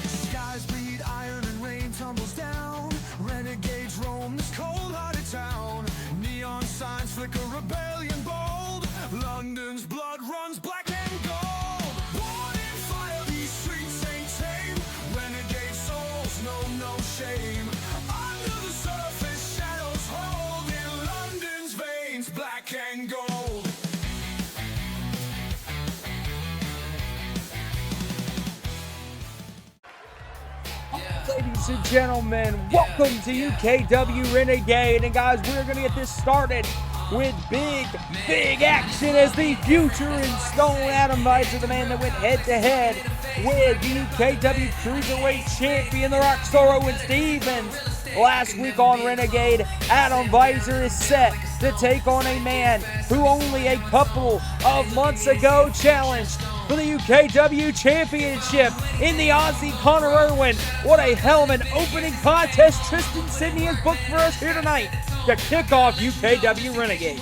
Skies bleed, iron and rain tumbles down. Renegades roam this cold-hearted town. Neon signs flicker, rebellion bold. London's blood runs black and gold. Born in fire, these streets ain't tame. Renegade souls know no shame. Under the surface, shadows hold. In London's veins, black and gold. Ladies and gentlemen, welcome to UKW Renegade, and guys, we're going to get this started with big action as the future in stone Adam Visor, the man that went head-to-head with the UKW Cruiserweight Champion, the Rockstar Owen Stevens. Last week on Renegade, Adam Visor is set to take on a man who only a couple of months ago challenged for the UKW Championship in the Aussie Connor Irwin. What a hell of an opening contest Tristan Sidney has booked for us here tonight to kick off UKW Renegade.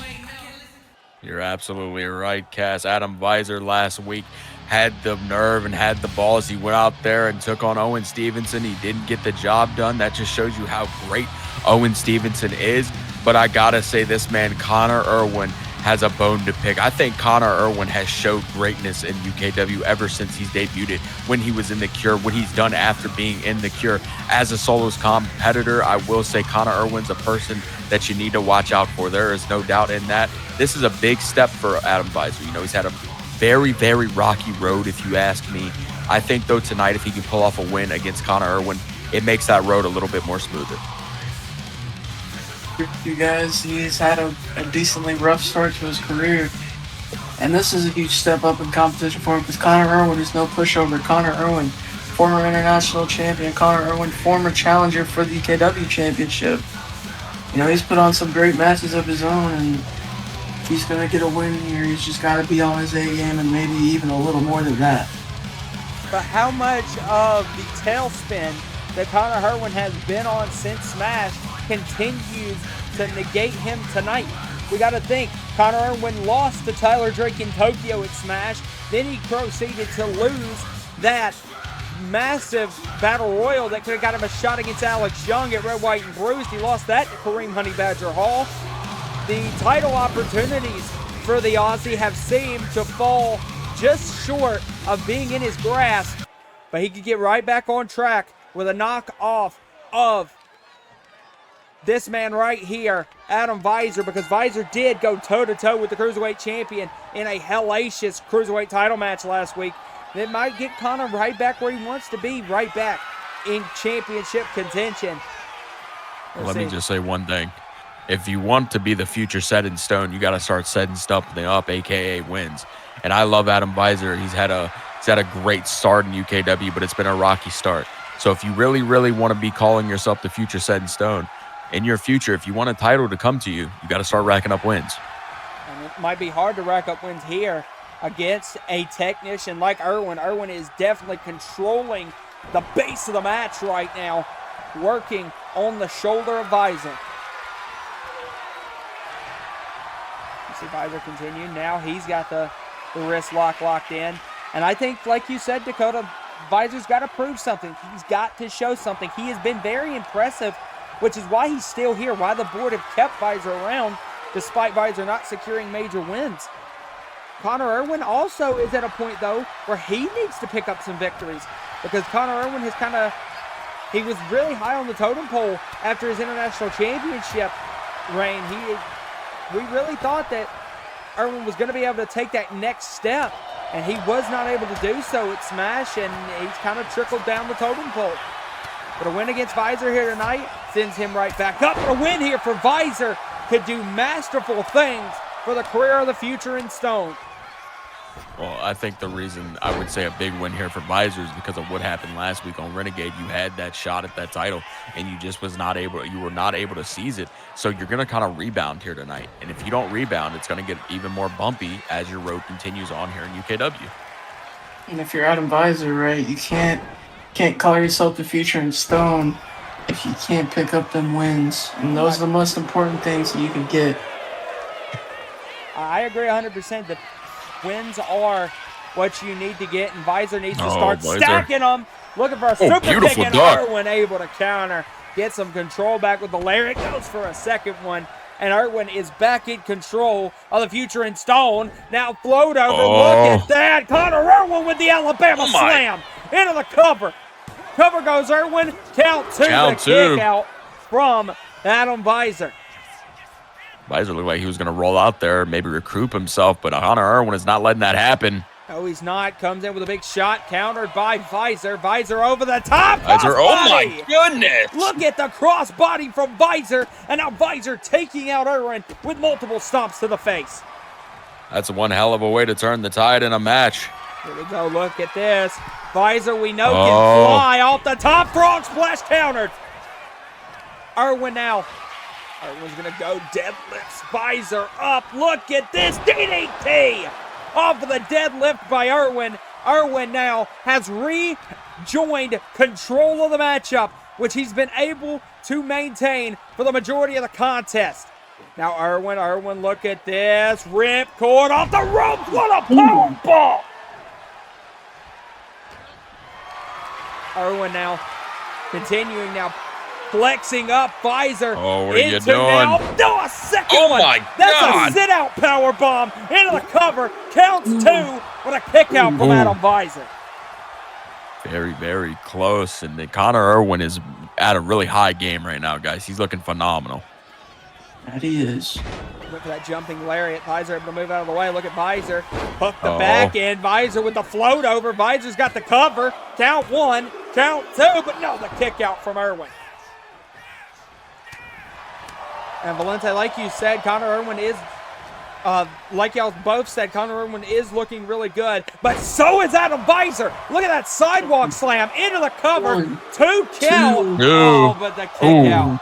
You're absolutely right, Cass. Adam Visor last week had the nerve and had the balls. He went out there and took on Owen Stevenson. He didn't get the job done. That just shows you how great Owen Stevenson is. But I gotta say, this man, Connor Irwin, has a bone to pick. I think Connor Irwin has showed greatness in UKW ever since he's debuted, when he was in the Cure, what he's done after being in the Cure. As a solos competitor, I will say Connor Irwin's a person that you need to watch out for. There is no doubt in that. This is a big step for Adam Visor. You know, he's had a very rocky road, if you ask me. I think, though, tonight, if he can pull off a win against Connor Irwin, it makes that road a little bit more smoother. You guys, he's had a decently rough start to his career, and this is a huge step up in competition for him because Connor Irwin is no pushover. Connor Irwin, former international champion. Connor Irwin, former challenger for the UKW Championship. You know, he's put on some great matches of his own, and if he's going to get a win here, he's just got to be on his A game and maybe even a little more than that. But how much of the tailspin that Connor Irwin has been on since Smash continues to negate him tonight? We got to think, Connor Irwin lost to Tyler Drake in Tokyo at Smash, then he proceeded to lose that massive battle royal that could have got him a shot against Alex Young at Red, White, and Bruised. He lost that to Kareem Honey Badger Hall. The title opportunities for the Aussie have seemed to fall just short of being in his grasp, but he could get right back on track with a knock-off of this man right here, Adam Visor, because Visor did go toe-to-toe with the Cruiserweight Champion in a hellacious Cruiserweight title match last week. That might get Connor right back where he wants to be, right back in championship contention. Let me just say one thing. If you want to be the future set in stone, you got to start setting something up, aka wins. And I love Adam Visor. He's had a great start in UKW, but it's been a rocky start. So if you really want to be calling yourself the future set in stone, in your future, if you want a title to come to you, you got to start racking up wins. And it might be hard to rack up wins here against a technician like Irwin. Irwin is definitely controlling the base of the match right now, working on the shoulder of Visor. You see Visor continue. Now he's got the wrist lock locked in. And I think, like you said, Dakota, Visor's got to prove something. He's got to show something. He has been very impressive, which is why he's still here, why the board have kept Visor around, despite Visor not securing major wins. Connor Irwin also is at a point, though, where he needs to pick up some victories, because Connor Irwin has he was really high on the totem pole after his international championship reign. We really thought that Irwin was going to be able to take that next step, and he was not able to do so at Smash, and he's kind of trickled down the totem pole. But a win against Visor here tonight sends him right back up. But a win here for Visor could do masterful things for the career of the future in stone. Well, I think the reason I would say a big win here for Visor is because of what happened last week on Renegade. You had that shot at that title, and you just were not able to seize it. So you're going to kind of rebound here tonight. And if you don't rebound, it's going to get even more bumpy as your road continues on here in UKW. And if you're Adam Visor, right, you can't call yourself the future in stone if you can't pick up them wins. And those are the most important things that you can get. I agree 100%. The wins are what you need to get, and Visor needs to start Visor. stacking them. Looking for a super kick, and duck. Irwin able to counter. Get some control back with the lariat. Goes for a second one, and Irwin is back in control of the future in stone. Now float over. Look at that. Connor Irwin with the Alabama slam into the cover. Cover goes Irwin. Count two. Kick out from Adam Visor. Visor looked like he was going to roll out there, maybe recoup himself, but Connor Irwin is not letting that happen. No, he's not. Comes in with a big shot, countered by Visor. Visor over the top. Visor, oh my goodness! Look at the crossbody from Visor, and now Visor taking out Irwin with multiple stomps to the face. That's one hell of a way to turn the tide in a match. Here we go. Look at this. Visor, we know, can fly off the top. Frog splash countered. Irwin now. Irwin's going to go deadlifts. Visor up. Look at this. DDT off of the deadlift by Irwin. Irwin now has rejoined control of the matchup, which he's been able to maintain for the majority of the contest. Now Irwin, look at this. Rip cord off the ropes. What a power ball. Irwin now continuing now. Flexing up, Visor. Oh, what are you doing? Now. No, a second one. My That's God. a sit-out power bomb into the cover. Counts two with a kick out from Adam Visor. Very, very close. And Connor Irwin is at a really high game right now, guys. He's looking phenomenal. That he is. Look at that jumping lariat. Visor able to move out of the way. Look at Visor. Hook the back end. Visor with the float over. Visor's got the cover. Count one. Count two. But no, the kick out from Irwin. And Valente, like you said, Connor Irwin is, like y'all both said, Connor Irwin is looking really good. But so is Adam Visor. Look at that sidewalk slam into the cover. One, two count. two. Oh, but the kick out.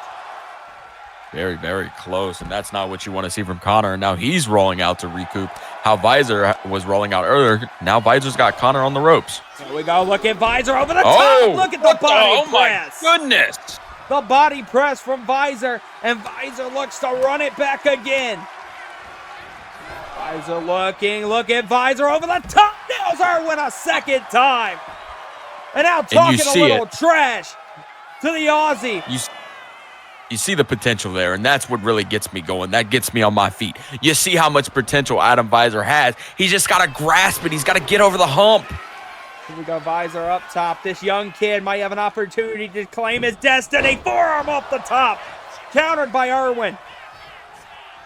Very, very close. And that's not what you want to see from Connor. And now he's rolling out to recoup how Visor was rolling out earlier. Now Visor's got Connor on the ropes. Here we go. Look at Visor over the top. Look at the body press. Oh, my goodness. The body press from Visor, and Visor looks to run it back again. Visor looking, look at Visor over the top. Nails Irwin a second time. And now talking a little trash to the Aussie. You see the potential there, and that's what really gets me going. That gets me on my feet. You see how much potential Adam Visor has. He's just got to grasp it. He's got to get over the hump. Here we go, Visor up top. This young kid might have an opportunity to claim his destiny. Forearm off the top. Countered by Irwin.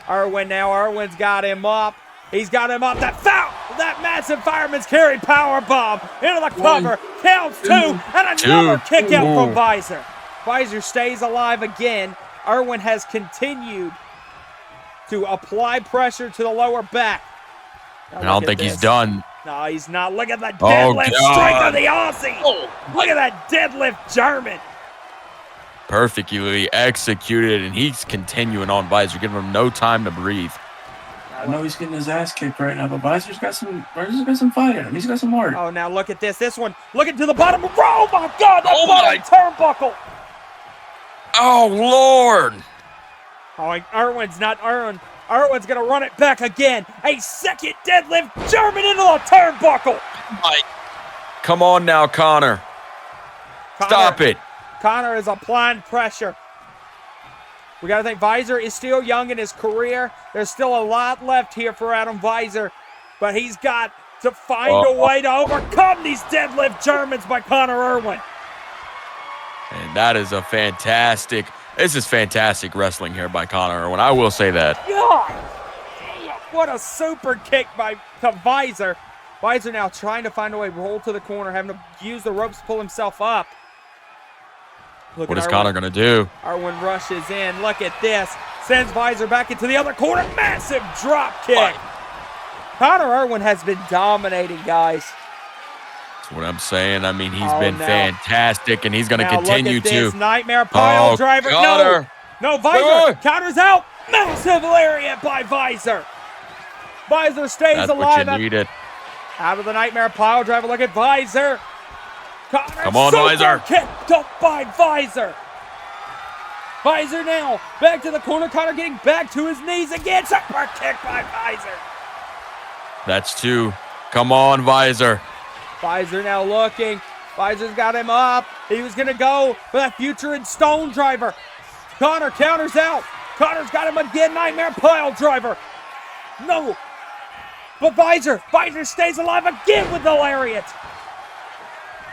Irwin now. Irwin's got him up. He's got him up. That foul. That massive fireman's carry power bomb into the cover. Counts two. And another kick out from Visor. Visor stays alive again. Irwin has continued to apply pressure to the lower back. I don't think he's done. No, he's not. Look at that deadlift strike of the Aussie. Look at that deadlift German. Perfectly executed, and he's continuing on Visor, giving him no time to breathe. I know he's getting his ass kicked right now, but Visor's got some fight in him. He's got some heart. Oh, now look at this. This one, looking to the bottom. Oh, my God, that bottom turnbuckle. Oh, Lord. Oh, Irwin's not Irwin. Irwin's going to run it back again. A second deadlift German into the turnbuckle. Come on now, Connor. Stop it. Connor is applying pressure. We got to think Visor is still young in his career. There's still a lot left here for Adam Visor, but he's got to find a way to overcome these deadlift Germans by Connor Irwin. And that is this is fantastic wrestling here by Connor Irwin. I will say that. God, what a super kick to Visor. Visor now trying to find a way, roll to the corner, having to use the ropes to pull himself up. What is Connor going to do? Irwin rushes in. Look at this. Sends Visor back into the other corner. Massive drop kick. Connor Irwin has been dominating, guys. That's what I'm saying. I mean, he's been fantastic, and he's going to continue look at this to. Nightmare pile driver. Connor. No, Visor counters out. Massive lariat by Visor. Visor stays That's alive. what you needed. Out of the nightmare pile driver. Look at Visor. Connor, come on, Visor. Kicked up by Visor. Visor now, back to the corner. Connor getting back to his knees again. Super kick by Visor. That's 2. Come on, Visor. Visor now looking. Visor's got him up. He was going to go for that future in stone driver. Connor counters out. Connor's got him again. Nightmare pile driver. No. But Visor stays alive again with the lariat.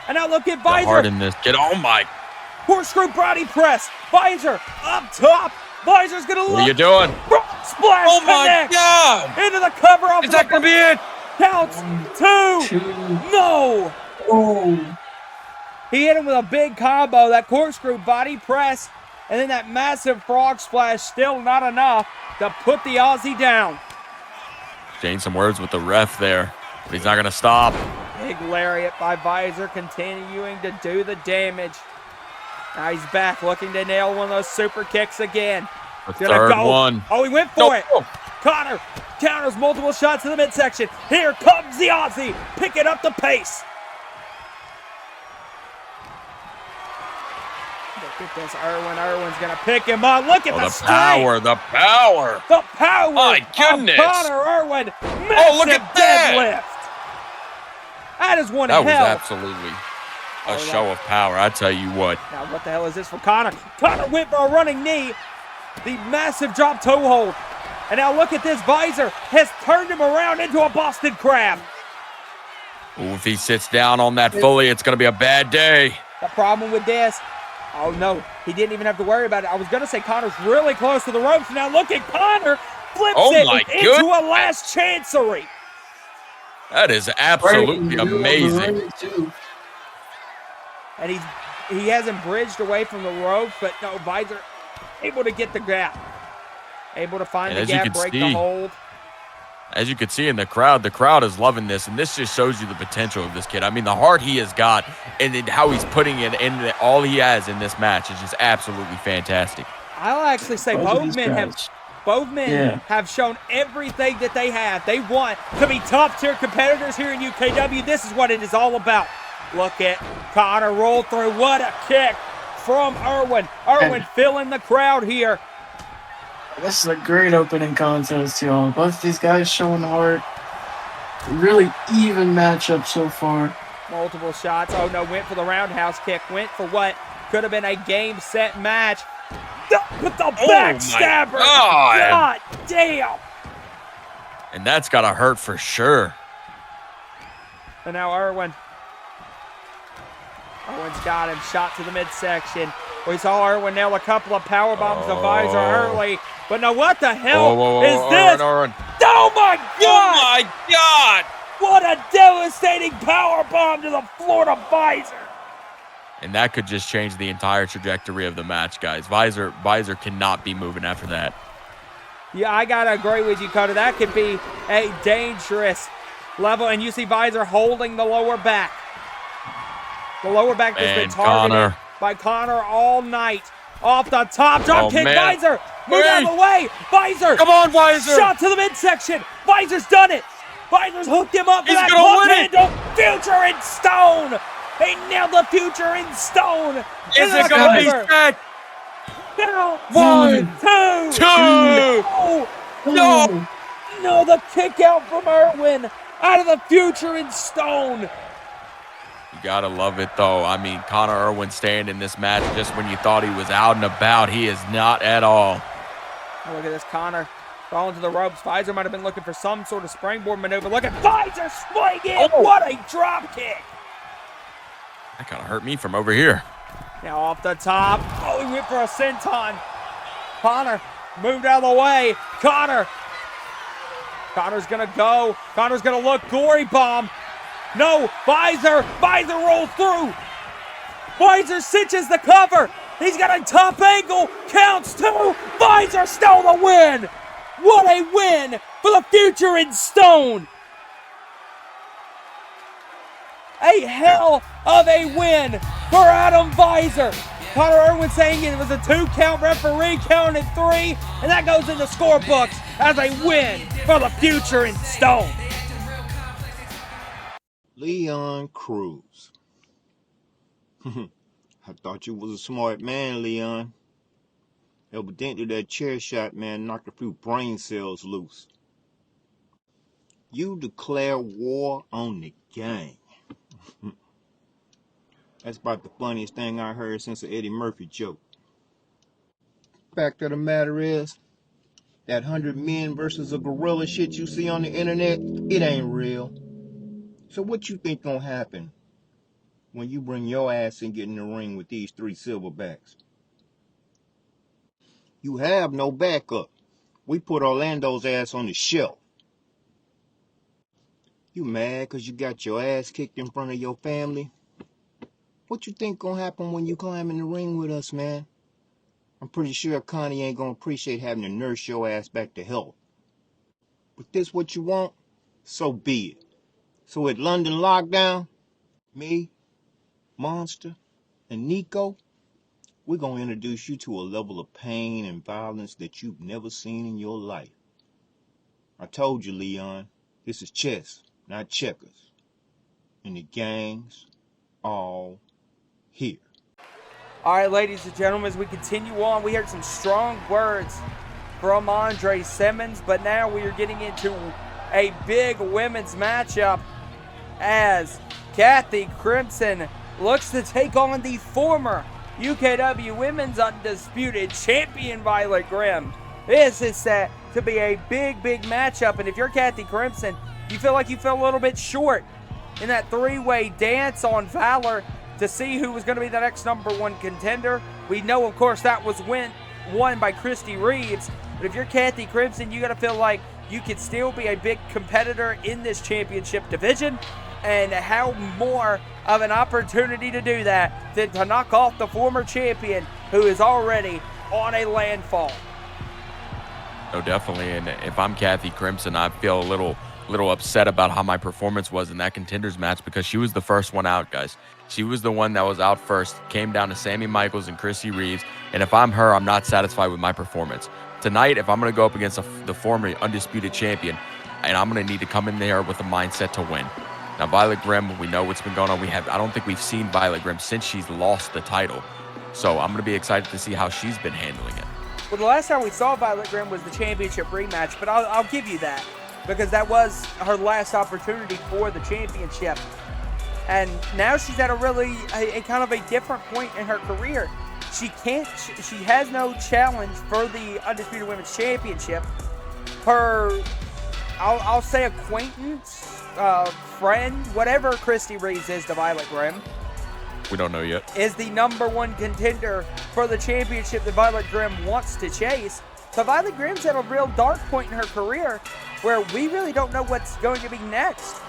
And now look at Visor. Hard in this. Oh my. Corkscrew body press. Visor up top. Visor's going to look. What are you doing? Splash. Oh my connect. God. Into the cover off. Is that going to be it? Counts. 2. No. Oh. He hit him with a big combo, that corkscrew body press, and then that massive frog splash, still not enough to put the Aussie down. Changed some words with the ref there, but he's not going to stop. Big lariat by Visor, continuing to do the damage. Now he's back, looking to nail one of those super kicks again. The third one. Oh, he went for it. Connor counters multiple shots to the midsection. Here comes the Aussie, picking up the pace. Look at this, Irwin. Irwin's going to pick him up. Look at the power, the power. The power. My goodness. Of Connor Irwin. Look at that. Deadlift. That is one hell. That was absolutely a show of power, I tell you what. Now, what the hell is this for Connor? Connor went for a running knee. The massive drop toe hold. And now look at this. Visor has turned him around into a Boston Crab. Ooh, if he sits down on that fully, it's going to be a bad day. The problem with this, oh no, he didn't even have to worry about it. I was going to say Connor's really close to the ropes. Now look at Connor, flips it into a last chancery. That is absolutely amazing. And he hasn't bridged away from the ropes, but no, Visor able to get the gap. Able to find the gap, break the hold. As you can see in the crowd is loving this, and this just shows you the potential of this kid. I mean, the heart he has got and how he's putting it in, all he has in this match is just absolutely fantastic. I'll actually say both men have shown everything that they have. They want to be top-tier competitors here in UKW. This is what it is all about. Look at Connor roll through. What a kick from Irwin. Irwin filling the crowd here. This is a great opening contest, y'all. Both these guys showing heart. Really even matchup so far. Multiple shots. Oh no, went for the roundhouse kick. Went for what could have been a game, set match. With the backstabber. God damn. And that's got to hurt for sure. And now Irwin's got him. Shot to the midsection. We saw Irwin nail a couple of power bombs to Visor early. But now what the hell is this? Irwin. Oh my God! Oh my God! What a devastating power bomb to the floor to Visor. And that could just change the entire trajectory of the match, guys. Visor cannot be moving after that. Yeah, I gotta agree with you, Dakota. That could be a dangerous level. And you see Visor holding the lower back. The lower back has been targeted by Connor all night. Off the top, drop kick, Visor. Move out of the way, Visor. Come on, Visor. Shot to the midsection. Visor's done it. Visor's hooked him up for that hook handle. Future in stone. He nailed the future in stone. Is it going to be set? 1, 2. No, the kick out from Irwin out of the future in stone. You gotta love it, though. I mean, Connor Irwin staying in this match just when you thought he was out and about. He is not at all. Oh, look at this, Connor falling to the ropes. Visor might have been looking for some sort of springboard maneuver. Look at Visor swinging. What a drop kick. That kind of hurt me from over here. Now off the top. Oh, he went for a senton. Connor moved out of the way. Connor's going to go. Connor's going to look. Gory bomb. No, Visor rolls through. Visor cinches the cover. He's got a top angle. Counts 2. Visor stole the win. What a win for the future in stone. A hell of a win for Adam Visor. Connor Irwin saying it was a 2-count, referee counted 3, and that goes in the scorebooks as a win for the future in stone. Leon Cruz. I thought you was a smart man, Leon. Evidently that chair shot, man, knocked a few brain cells loose. You declare war on the gang. That's about the funniest thing I heard since the Eddie Murphy joke. Fact of the matter is, that 100 men versus a gorilla shit you see on the internet, it ain't real. So what you think gonna happen when you bring your ass and get in the ring with these 3 silverbacks? You have no backup. We put Orlando's ass on the shelf. You mad cause you got your ass kicked in front of your family? What you think gonna happen when you climb in the ring with us, man? I'm pretty sure Connie ain't gonna appreciate having to nurse your ass back to health. But this what you want? So be it. So at London Lockdown, me, Monster, and Nico, we're gonna introduce you to a level of pain and violence that you've never seen in your life. I told you, Leon, this is chess, not checkers. And the gang's all here. All right, ladies and gentlemen, as we continue on, we heard some strong words from Andre Simmons, but now we are getting into a big women's matchup as Kathy Crimson looks to take on the former UKW Women's Undisputed Champion Violet Grimm. This is set to be a big matchup, and if you're Kathy Crimson, you feel like you fell a little bit short in that 3-way dance on Valor to see who was going to be the next #1 contender. We know, of course, that was won by Christy Reeves, but if you're Kathy Crimson, you got to feel like you could still be a big competitor in this championship division, and how more of an opportunity to do that than to knock off the former champion who is already on a landfall. No, definitely. And if I'm Kathy Crimson, I feel a little upset about how my performance was in that contenders match, because she was the first one out, guys. She was the one that was out first, came down to Sammy Michaels and Chrissy Reeves, and if I'm her, I'm not satisfied with my performance. Tonight, if I'm going to go up against the former undisputed champion, and I'm going to need to come in there with a mindset to win. Now, Violet Grimm, we know what's been going on. I don't think we've seen Violet Grimm since she's lost the title, so I'm going to be excited to see how she's been handling it. Well, the last time we saw Violet Grimm was the championship rematch, but I'll give you that, because that was her last opportunity for the championship. And now she's at a kind of a different point in her career. She has no challenge for the Undisputed Women's Championship. Her, I'll say acquaintance, friend, whatever Christy Reeves is to Violet Grimm, we don't know yet, is the #1 contender for the championship that Violet Grimm wants to chase. So Violet Grimm's at a real dark point in her career where we really don't know what's going to be next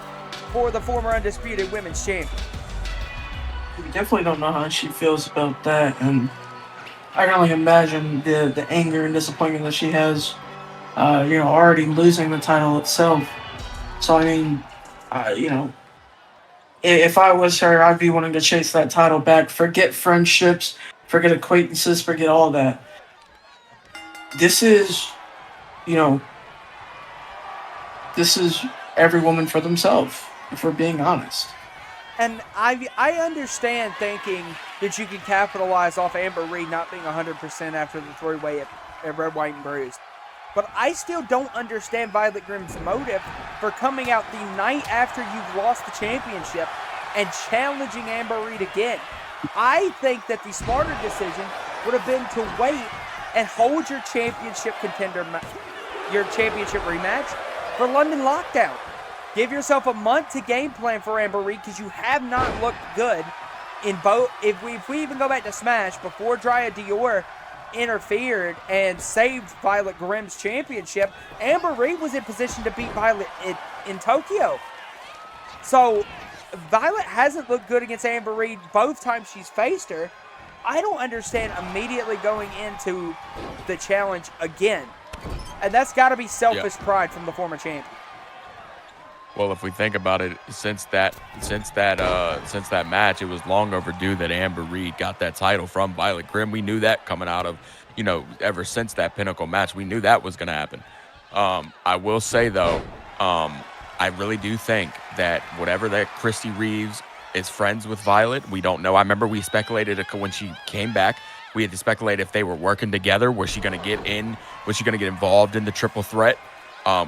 for the former Undisputed Women's Champion. We definitely don't know how she feels about that, and I can only imagine the anger and disappointment that she has, already losing the title itself. So, I mean, if I was her, I'd be wanting to chase that title back. Forget friendships, forget acquaintances, forget all that. This is every woman for themselves, if we're being honest. And I understand thinking that you can capitalize off Amber Reed not being 100% after the 3-way at Red, White, and Bruised. But I still don't understand Violet Grimm's motive for coming out the night after you've lost the championship and challenging Amber Reed again. I think that the smarter decision would have been to wait and hold your championship rematch for London Lockdown. Give yourself a month to game plan for Amber Reed, because you have not looked good in both. If we even go back to Smash, before Drya Dior interfered and saved Violet Grimm's championship, Amber Reed was in position to beat Violet in Tokyo. So Violet hasn't looked good against Amber Reed both times she's faced her. I don't understand immediately going into the challenge again. And that's got to be selfish pride from the former champion. Well, if we think about it, since that match, it was long overdue that Amber Reed got that title from Violet Grimm. We knew that coming out of, ever since that Pinnacle match, we knew that was going to happen. I will say, though, I really do think that whatever that Christy Reeves is friends with Violet, we don't know. I remember we speculated when she came back We had to speculate if they were working together. Was she going to get in? Was she going to get involved in the triple threat?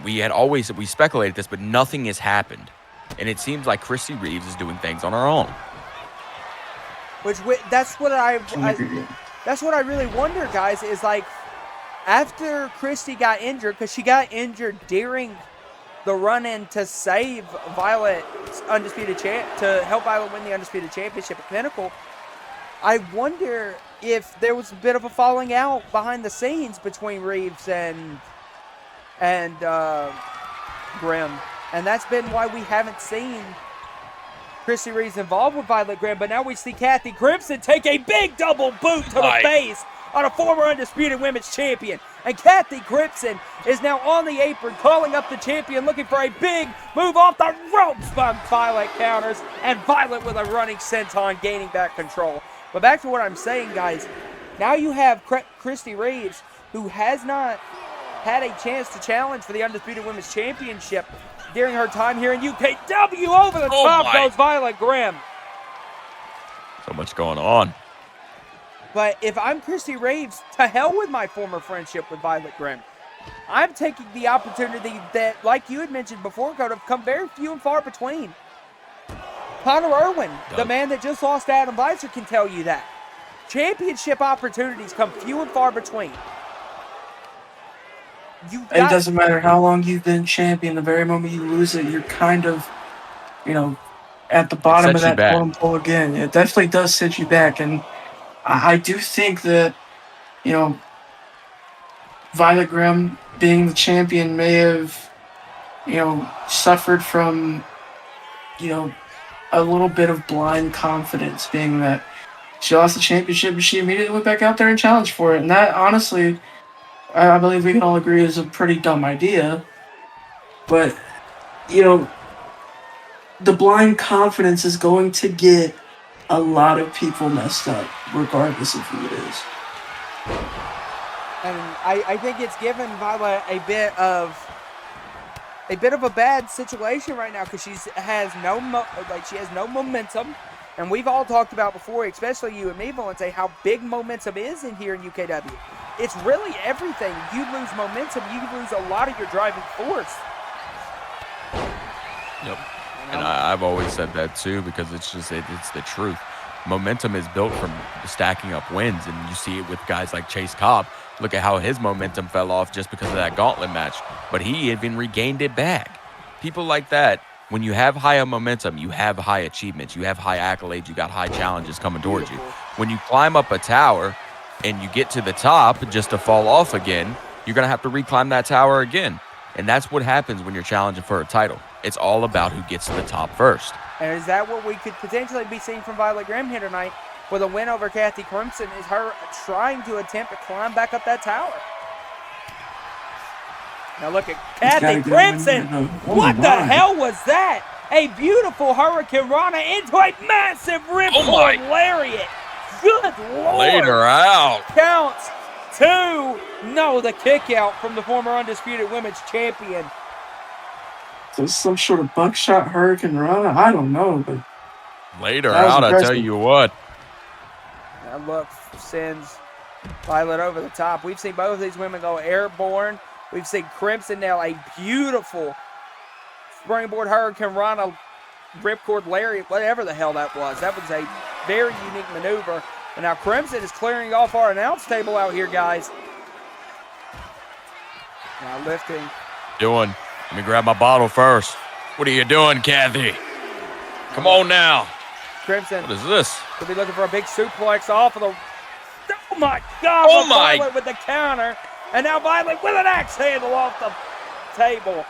We speculated this, but nothing has happened. And it seems like Christy Reeves is doing things on her own. That's what I really wonder, guys, is like, after Christy got injured, because she got injured during the run-in to save Violet's to help Violet win the Undisputed Championship at Pinnacle, I wonder if there was a bit of a falling out behind the scenes between Reeves and Grimm. And that's been why we haven't seen Christy Reeves involved with Violet Grimm. But now we see Kathy Crimson take a big double boot to the face on a former Undisputed Women's Champion. And Kathy Crimson is now on the apron, calling up the champion, looking for a big move off the ropes, but Violet counters, and Violet with a running senton, gaining back control. But back to what I'm saying, guys. Now you have Christy Reeves, who has not had a chance to challenge for the Undisputed Women's Championship during her time here in UKW. Over the top goes Violet Grimm. So much going on. But if I'm Christy Reeves, to hell with my former friendship with Violet Grimm. I'm taking the opportunity that, like you had mentioned before, Dakota, come very few and far between. Connor Irwin, the man that just lost to Adam Visor, can tell you that. Championship opportunities come few and far between. It doesn't matter how long you've been champion. The very moment you lose it, you're kind of, at the bottom of that totem pole again. It definitely does set you back. And I do think that, Violet Grimm being the champion may have, suffered from, a little bit of blind confidence, being that she lost the championship and she immediately went back out there and challenged for it. And that, honestly, I believe we can all agree is a pretty dumb idea. But, the blind confidence is going to get a lot of people messed up, regardless of who it is. And I think it's given Violet a bit of a bad situation right now, because she has no momentum. And we've all talked about before, especially you and me, Valente, how big momentum is in here in UKW. It's really everything. You lose momentum, you lose a lot of your driving force. Yep. And I've always said that too, because it's the truth. Momentum is built from stacking up wins, and you see it with guys like Chase Cobb. Look at how his momentum fell off just because of that gauntlet match, but he even regained it back. People like that, when you have higher momentum, you have high achievements, you have high accolades, you got high challenges coming towards you. When you climb up a tower and you get to the top just to fall off again, you're going to have to reclimb that tower again. And that's what happens when you're challenging for a title. It's all about who gets to the top first. And is that what we could potentially be seeing from Violet Grimm here tonight? With a win over Kathy Crimson, is her trying to attempt to climb back up that tower. Now look at Kathy Crimson. What the hell was that? A beautiful Hurricane Rana into a massive ripcord lariat. Good Lord. Laid her out. Counts 2. No, the kick out from the former Undisputed Women's Champion. So some sort of buckshot Hurricane Rana? I don't know, but laid her out, I tell you what. Now look, sends Violet over the top. We've seen both of these women go airborne. We've seen Crimson nail a beautiful springboard Hurricane Rana ripcord lariat, whatever the hell that was. That was a very unique maneuver. And now Crimson is clearing off our announce table out here, guys. Now lifting. Let me grab my bottle first. What are you doing, Kathy? Come on now. Crimson. What is this? Could be looking for a big suplex off of the... Oh, my God. Oh, my. Violet with the counter. And now Violet with an axe handle off the table.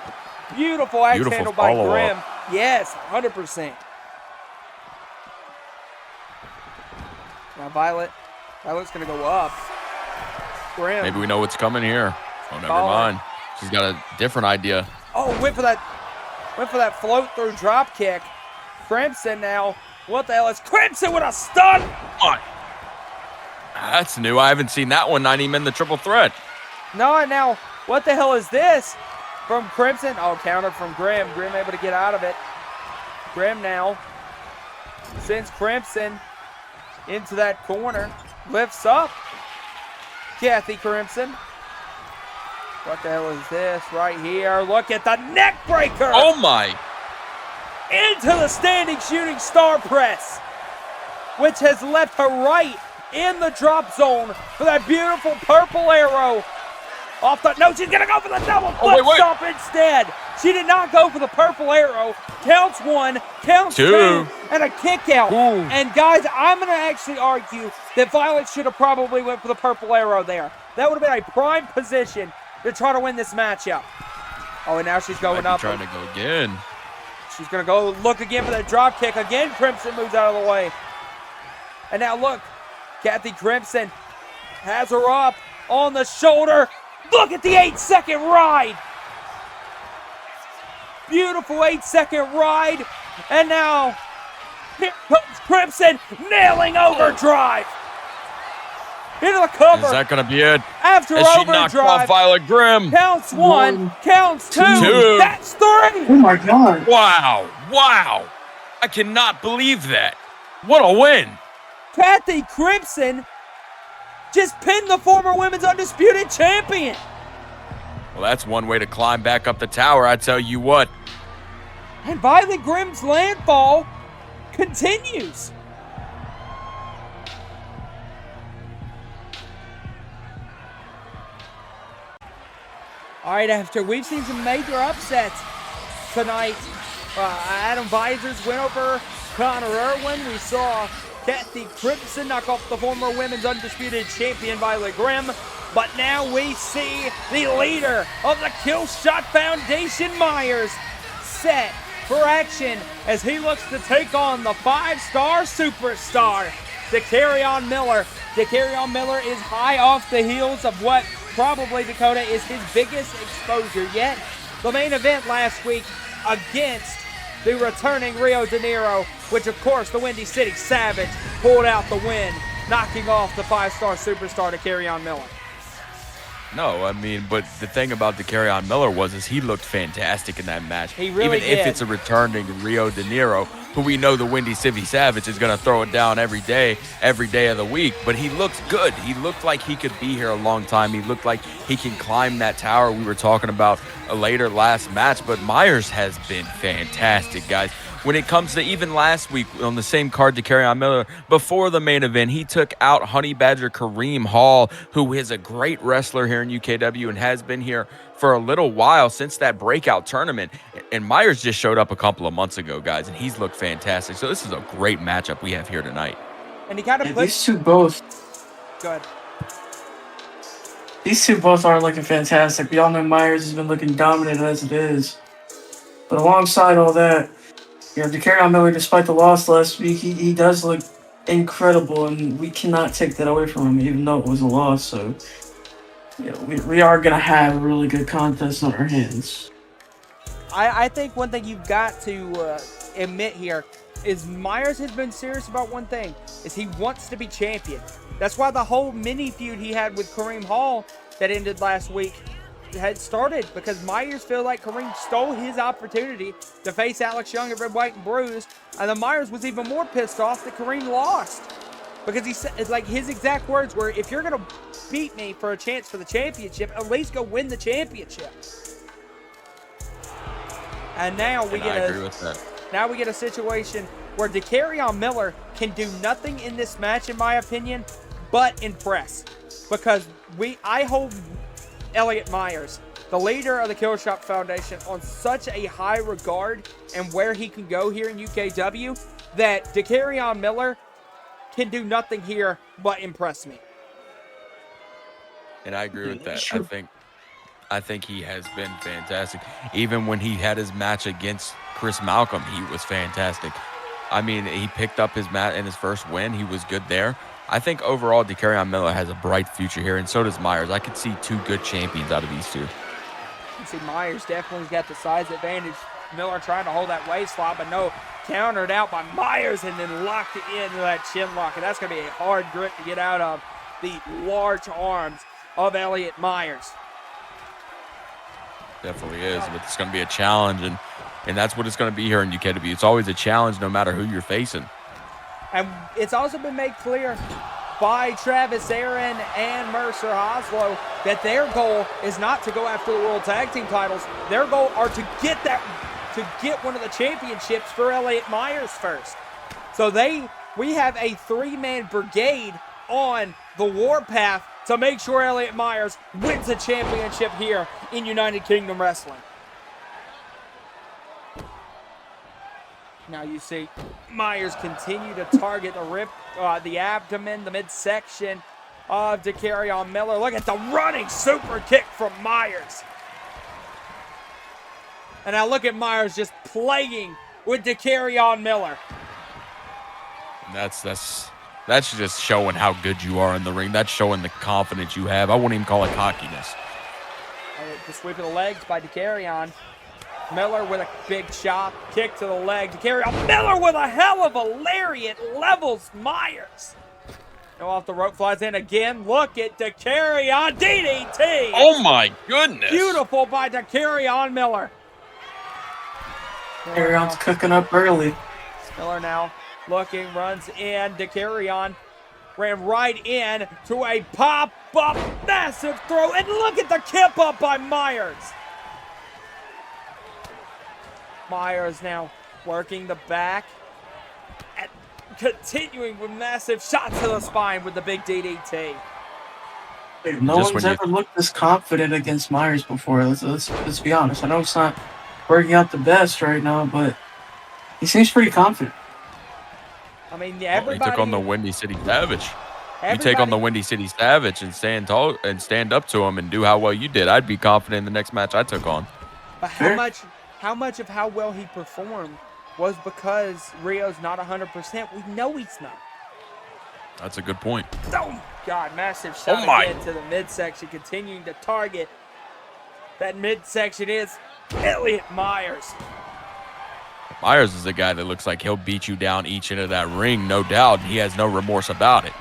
Beautiful axe handle by Grimm. Yes, 100%. Now Violet's going to go up. Grimm. Maybe we know what's coming here. Oh, never mind. She's got a different idea. Oh, went for that float through drop kick. Crimson now. What the hell is Crimson with a stun? Oh, that's new. I haven't seen that one. Not even in the triple threat. No, and now what the hell is this from Crimson? Oh, counter from Grimm. Grimm able to get out of it. Grimm now sends Crimson into that corner. lifts up Kathy Crimson. What the hell is this right here? Look at the neck breaker. Oh my. Into the standing shooting star press, which has left her right in the drop zone for that beautiful purple arrow. Off the, no, she's gonna go for the double flip stomp instead. She did not go for the purple arrow. Counts 1, counts 2, and a kick out. Ooh. And guys, I'm gonna actually argue that Violet should have probably went for the purple arrow there. That would have been a prime position to try to win this matchup. Oh, and now she's going up. Trying to go again. She's gonna go look again for that drop kick. Again, Crimson moves out of the way. And now look, Kathy Crimson has her up on the shoulder. Look at the 8-second ride. Beautiful 8-second ride. And now, here comes Crimson nailing overdrive. Into the cover. Is that going to be it? After As she knocked off Violet Grimm. Counts 1, counts 2. That's 3. Oh my God. Wow. Wow. I cannot believe that. What a win. Kathy Crimson just pinned the former women's undisputed champion. Well, that's one way to climb back up the tower, I tell you what. And Violet Grimm's landfall continues. All right, after we've seen some major upsets tonight, Adam Visor's win over Connor Irwin. We saw Kathy Crimson knock off the former women's undisputed champion Violet Grimm. But now we see the leader of the Killshot Foundation, Myrise, set for action as he looks to take on the 5-star superstar, Dakota Miller. Dakota Miller is high off the heels of what probably, Dakota, is his biggest exposure yet. The main event last week against the returning Rio de Janeiro, which of course the Windy City Savage pulled out the win, knocking off the 5-star superstar Dakota Miller. No, I mean, but the thing about Dakota Miller is he looked fantastic in that match. He really Even did. if it's a returning Rio de Janeiro, who we know the Windy City Savage is going to throw it down every day of the week. But he looks good. He looked like he could be here a long time. He looked like he can climb that tower we were talking about later last match. But Myrise has been fantastic, guys. When it comes to even last week on the same card, Dakota Miller, before the main event, he took out Honey Badger Kareem Hall, who is a great wrestler here in UKW and has been here for a little while since that breakout tournament. And Myrise just showed up a couple of months ago, guys, and he's looked fantastic. So this is a great matchup we have here tonight. And he kind of These two both. Go ahead. These two both are looking fantastic. We all know Myrise has been looking dominant as it is. But alongside all that, you know, Dakota Miller, despite the loss last week, he does look incredible, and we cannot take that away from him, even though it was a loss. So, you know, we are going to have a really good contest on our hands. I think one thing you've got to admit here is Myrise has been serious about one thing, is he wants to be champion. That's why the whole mini feud he had with Kareem Hall that ended last week had started, because Myrise felt like Kareem stole his opportunity to face Alex Young at Red, White, and Bruised, and then Myrise was even more pissed off that Kareem lost, because he said, it's like his exact words were, if you're gonna beat me for a chance for the championship, at least go win the championship. And now we I agree with that. Now we get a situation where Dakota Miller can do nothing in this match, in my opinion, but impress, because I hold Elliot Myrise, the leader of the Killshot Foundation, on such a high regard and where he can go here in UKW that Dakota Miller can do nothing here but impress me. And I agree with that. I think he has been fantastic. Even when he had his match against Chris Malcolm, he was fantastic. I mean, he picked up his match in his first win. He was good there. I think overall, Dakota Miller has a bright future here, and so does Myrise. I could see two good champions out of these two. You can see Myrise definitely got the size advantage. Miller trying to hold that waist lock, but no, countered out by Myrise and then locked it into that chin lock. And that's going to be a hard grip to get out of the large arms of Elliot Myrise. Definitely is, but it's going to be a challenge, and that's what it's going to be here in UKW. It's always a challenge no matter who you're facing. And it's also been made clear by Travis Aaron and Mercer Oslo that their goal is not to go after the World Tag Team titles. Their goal are to get one of the championships for Elliot Myers first. So we have a 3-man brigade on the warpath to make sure Elliot Myers wins the championship here in United Kingdom Wrestling. Now you see Myers continue to target the abdomen, the midsection of Dakarion Miller. Look at the running super kick from Myers. And now look at Myers just playing with Dakarion Miller. That's just showing how good you are in the ring. That's showing the confidence you have. I wouldn't even call it cockiness. The sweep of the legs by Dakarion Miller with a big chop, kick to the leg. Dakarion Miller with a hell of a lariat levels Myers. Go off the rope, flies in again. Look at Dakarion DDT. Oh my goodness. Beautiful by Dakarion Miller. Dakarion's cooking up early. Miller now looking, runs in. Dakarion ran right in to a pop-up, massive throw. And look at the kip up by Myers. Myers now working the back and continuing with massive shots to the spine with the big DDT. No one's ever looked this confident against Myers before. Let's be honest. I know it's not working out the best right now, but he seems pretty confident. I mean, He everybody took on the Windy City Savage. You take on the Windy City Savage and stand tall and stand up to him and do how well you did. I'd be confident in the next match I took on. But how much of how well he performed was because Rio's not 100%? We know he's not. That's a good point. Oh, God, massive shot again to the midsection, continuing to target. That midsection is Elliot Myers. Myers is a guy that looks like he'll beat you down each end of that ring, no doubt. He has no remorse about it.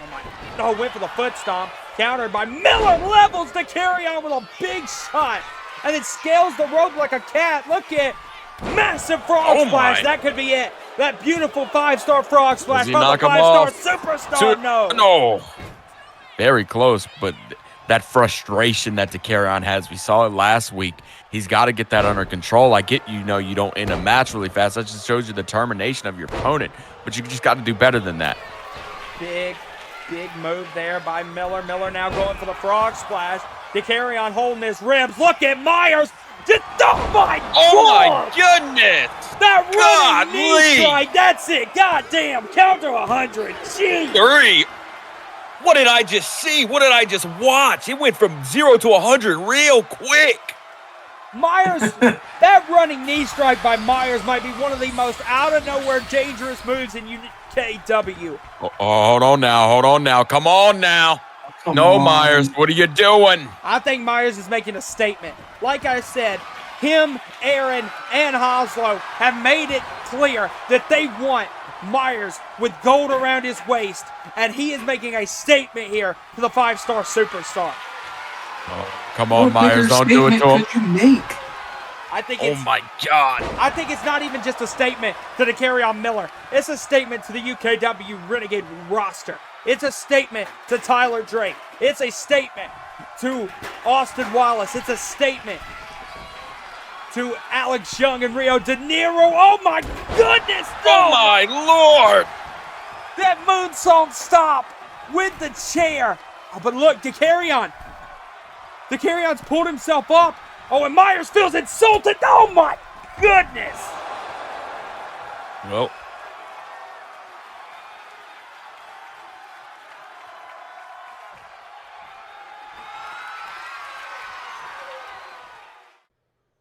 Oh, went for the foot stomp. Countered by Miller. Levels the carry-on with a big shot. And then scales the rope like a cat. Look at massive frog splash. That could be it. That beautiful 5-star frog splash from the 5-star superstar. No. Very close, but that frustration that Dakarion has, we saw it last week. He's got to get that under control. I get you don't end a match really fast. That just shows you the determination of your opponent, but you just got to do better than that. Big move there by Miller. Miller now going for the frog splash. Dakarion holding his ribs. Look at Myers. Oh my goodness. That running knee strike. That's it. Goddamn. Count to 100. Jeez. 3. What did I just see? What did I just watch? It went from 0 to 100 real quick. Myers, that running knee strike by Myers might be one of the most out-of-nowhere dangerous moves in UKW. Hold on now. Come on now. Come on. Myers, what are you doing? I think Myers is making a statement. Like I said, him, Aaron, and Oslo have made it clear that they want Myers with gold around his waist, and he is making a statement here to the 5-star superstar. Oh, come on, Myers, don't do it to him. Could you make? I think oh my God. I think it's not even just a statement to Dakarion Miller. It's a statement to the UKW Renegade roster. It's a statement to Tyler Drake. It's a statement to Austin Wallace. It's a statement to Alex Young and Rio De Niro. Oh my goodness! Oh my Lord! That moonsault stop with the chair. Oh, but look, Dakarion's pulled himself up. Oh, and Myers feels insulted. Oh my goodness! Well.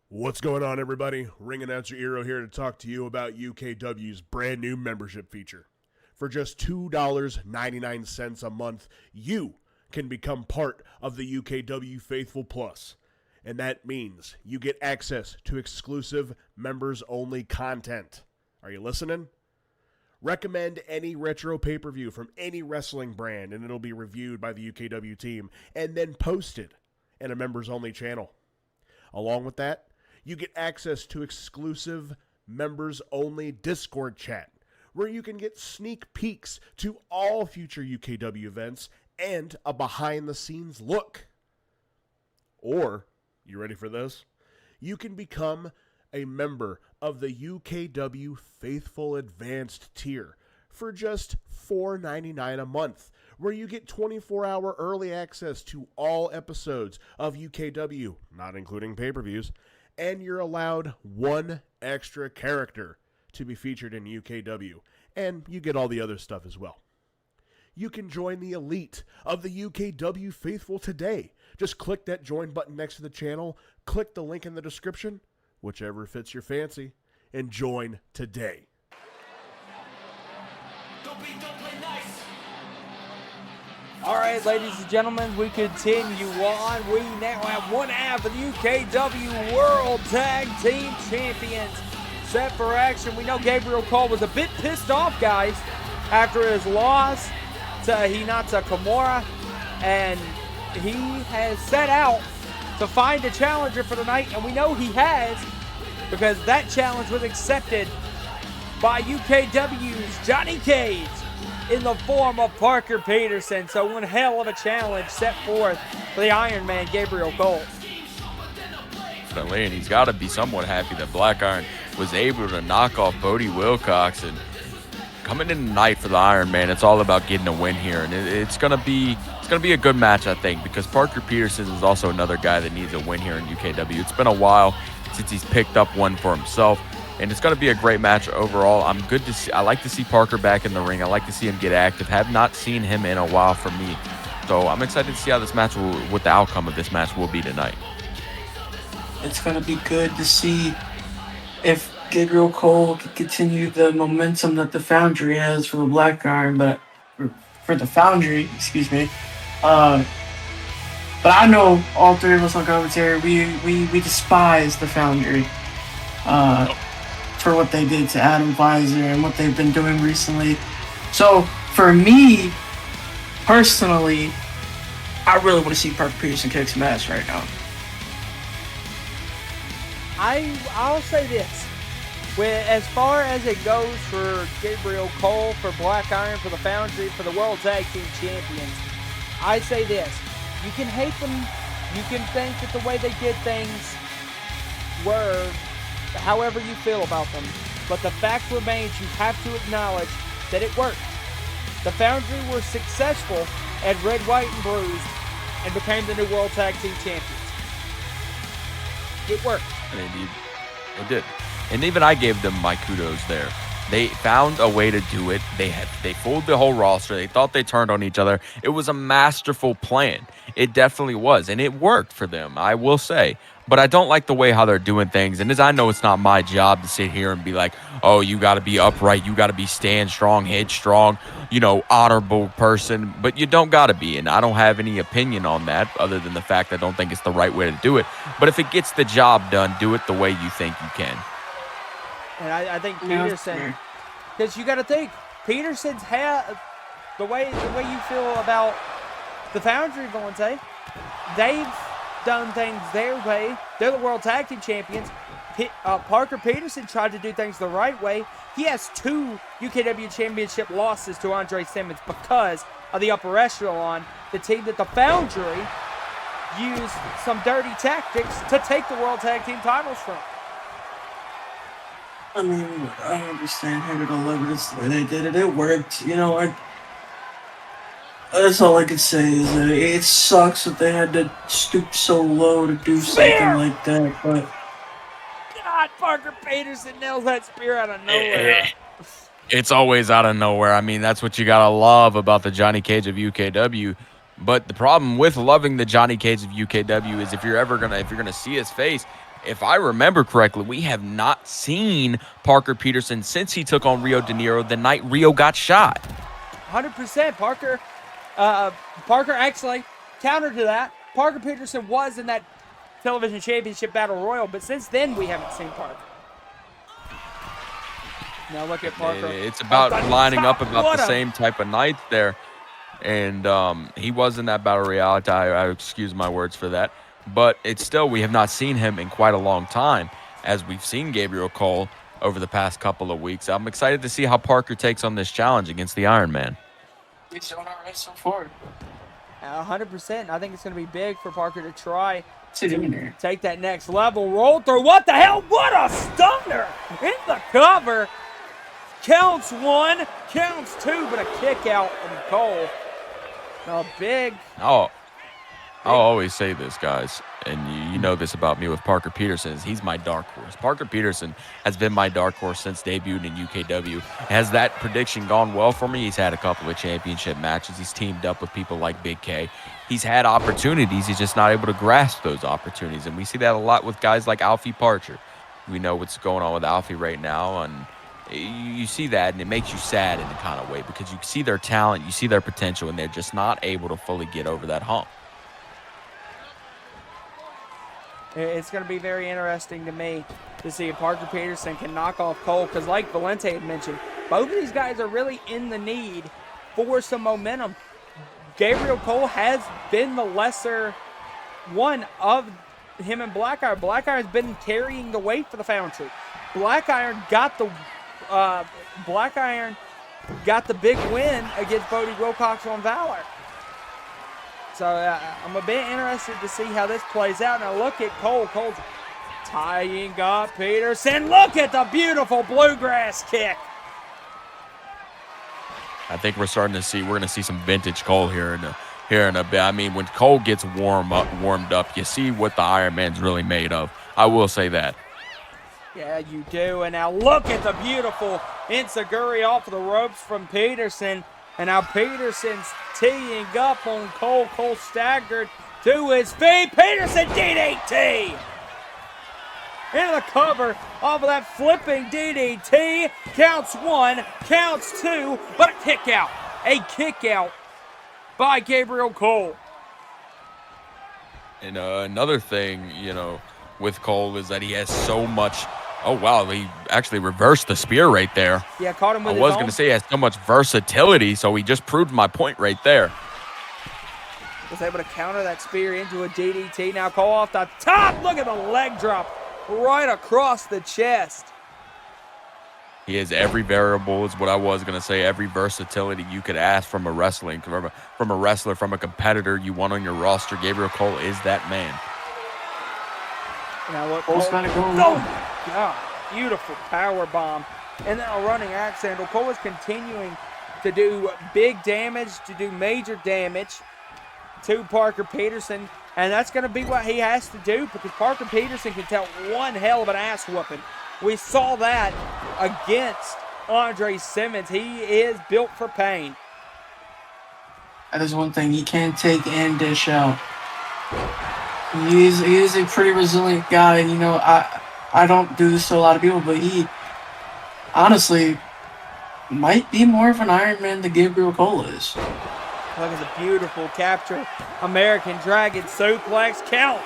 What's going on, everybody? Ring announcer Eero here to talk to you about UKW's brand new membership feature. For just $2.99 a month, you can become part of the UKW Faithful Plus. And that means you get access to exclusive members-only content. Are you listening? Recommend any retro pay-per-view from any wrestling brand, and it'll be reviewed by the UKW team and then posted in a members-only channel. Along with that, you get access to exclusive members-only Discord chat where you can get sneak peeks to all future UKW events and a behind-the-scenes look. Or, you ready for this? You can become a member of the UKW Faithful Advanced tier for just $4.99 a month, where you get 24-hour early access to all episodes of UKW, not including pay-per-views, and you're allowed one extra character to be featured in UKW, and you get all the other stuff as well. You can join the elite of the UKW Faithful today. Just click that join button next to the channel, click the link in the description, whichever fits your fancy, and join today. Don't play nice. All right, ladies and gentlemen, we continue on. We now have one half of the UKW World Tag Team Champions set for action. We know Gabriel Cole was a bit pissed off, guys, after his loss to Hinata Kimura, and he has set out to find a challenger for the night, and we know he has, because that challenge was accepted by UKW's Johnny Cage in the form of Parker Peterson. So one hell of a challenge set forth for the Iron Man, Gabriel Cole. And he's got to be somewhat happy that Black Iron was able to knock off Bodie Wilcox. And coming in tonight for the Iron Man, it's all about getting a win here, and it's gonna be a good match, I think, because Parker Peterson is also another guy that needs a win here in UKW. It's been a while since he's picked up one for himself, and it's going to be a great match overall. I like to see Parker back in the ring. I like to see him get active. Have not seen him in a while for me, so I'm excited to see how this match what the outcome of this match will be tonight. It's going to be good to see if Gabriel Cole can continue the momentum that the Foundry has for the Black Iron, but for the Foundry, excuse me. But I know all three of us on commentary, we despise the Foundry for what they did to Adam Visor and what they've been doing recently. So for me, personally, I really want to see Parker Peterson kick some ass right now. I'll say this. As far as it goes for Gabriel Cole, for Black Iron, for the Foundry, for the World Tag Team Champions, I say this. You can hate them. You can think that the way they did things were however you feel about them. But the fact remains, you have to acknowledge that it worked. The Foundry were successful at Red, White, and Bruised and became the new World Tag Team Champions. It worked. Indeed, it did. And even I gave them my kudos there. They found a way to do it. They fooled the whole roster. They thought they turned on each other. It was a masterful plan. It definitely was. And it worked for them, I will say. But I don't like the way how they're doing things. And as I know it's not my job to sit here and be like, oh, you got to be upright. You got to be stand strong, head strong, honorable person. But you don't got to be. And I don't have any opinion on that other than the fact I don't think it's the right way to do it. But if it gets the job done, do it the way you think you can. And I think Peterson, because you got to think, Peterson's the way you feel about the Foundry, going to say, they've done things their way. They're the World Tag Team Champions. Parker Peterson tried to do things the right way. He has 2 UKW Championship losses to Andre Simmons because of the upper echelon, the team that the Foundry used some dirty tactics to take the World Tag Team titles from. I mean, I understand how to deliver this the way they did it. It worked. That's all I can say is that it sucks that they had to stoop so low to do something like that. But God, Parker Peterson nails that spear out of nowhere. It's always out of nowhere. I mean, that's what you gotta love about the Johnny Cage of UKW. But the problem with loving the Johnny Cage of UKW is if you're gonna see his face. If I remember correctly, we have not seen Parker Peterson since he took on Rio De Niro the night Rio got shot. 100%. Parker actually, counter to that, Parker Peterson was in that television championship battle royal, but since then we haven't seen Parker. Now look at Parker. It's about lining up about the same type of nights there. And he was in that battle royale. I excuse my words for that. But it's still, we have not seen him in quite a long time, as we've seen Gabriel Cole over the past couple of weeks. I'm excited to see how Parker takes on this challenge against the Iron Man. He's doing all right so far. 100%. I think it's going to be big for Parker to try What's he doing here? take that next level. Roll through. What the hell? What a stunner in the cover. Counts 1, counts 2, but a kick out from Cole. Now big. I'll always say this, guys, and you know this about me with Parker Peterson, is he's my dark horse. Parker Peterson has been my dark horse since debuting in UKW. Has that prediction gone well for me? He's had a couple of championship matches. He's teamed up with people like Big K. He's had opportunities. He's just not able to grasp those opportunities, and we see that a lot with guys like Alfie Parcher. We know what's going on with Alfie right now, and you see that, and it makes you sad in a kind of way because you see their talent, you see their potential, and they're just not able to fully get over that hump. It's going to be very interesting to me to see if Parker Peterson can knock off Cole, because like Valente had mentioned, both of these guys are really in the need for some momentum. Gabriel Cole has been the lesser one of him and Black Iron. Black Iron's been carrying the weight for the Foundry. Black Iron got the big win against Bodie Wilcox on Valor. So I'm a bit interested to see how this plays out. Now look at Cole. Cole's tying up Peterson. Look at the beautiful bluegrass kick. I think we're going to see some vintage Cole here in a bit. I mean, when Cole gets warmed up, you see what the Iron Man's really made of. I will say that. Yeah, you do. And now look at the beautiful enziguri off the ropes from Peterson. And now Peterson's teeing up on Cole. Cole staggered to his feet. Peterson DDT! Into the cover off of that flipping DDT. Counts 1, counts 2, but a kick out. A kick out by Gabriel Cole. And another thing, with Cole is that he has so much. Oh, wow, he actually reversed the spear right there. Yeah, caught him with I was going to say he has so much versatility, so he just proved my point right there. Was able to counter that spear into a DDT. Now Cole off the top. Look at the leg drop right across the chest. He has every variable, is what I was going to say, every versatility you could ask from a wrestler, from a competitor you want on your roster. Gabriel Cole is that man. Now look, Cole's got it going oh on. my God, beautiful power bomb. And then a running axe handle. Cole is continuing to do big damage, to do major damage to Parker Peterson. And that's going to be what he has to do, because Parker Peterson can tell one hell of an ass whooping. We saw that against Andre Simmons. He is built for pain. That is one thing he can take and dish out. He is a pretty resilient guy. I don't do this to a lot of people, but he honestly might be more of an Iron Man than Gabriel Cole is. Look at the beautiful capture. American Dragon suplex counts.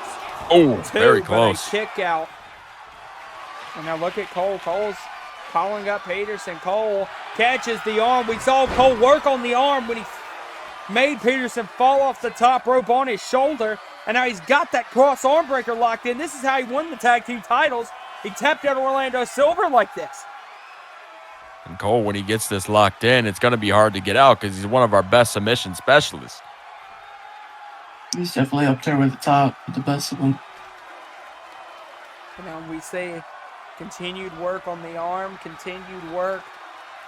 Oh, 2, very but close. a kick out. And now look at Cole. Cole's calling up Peterson. Cole catches the arm. We saw Cole work on the arm when he made Peterson fall off the top rope on his shoulder. And now he's got that cross arm breaker locked in. This is how he won the tag team titles. He tapped out Orlando Silver like this. And Cole, when he gets this locked in, it's going to be hard to get out because he's one of our best submission specialists. He's definitely up there with the best of them. And now we see continued work on the arm, continued work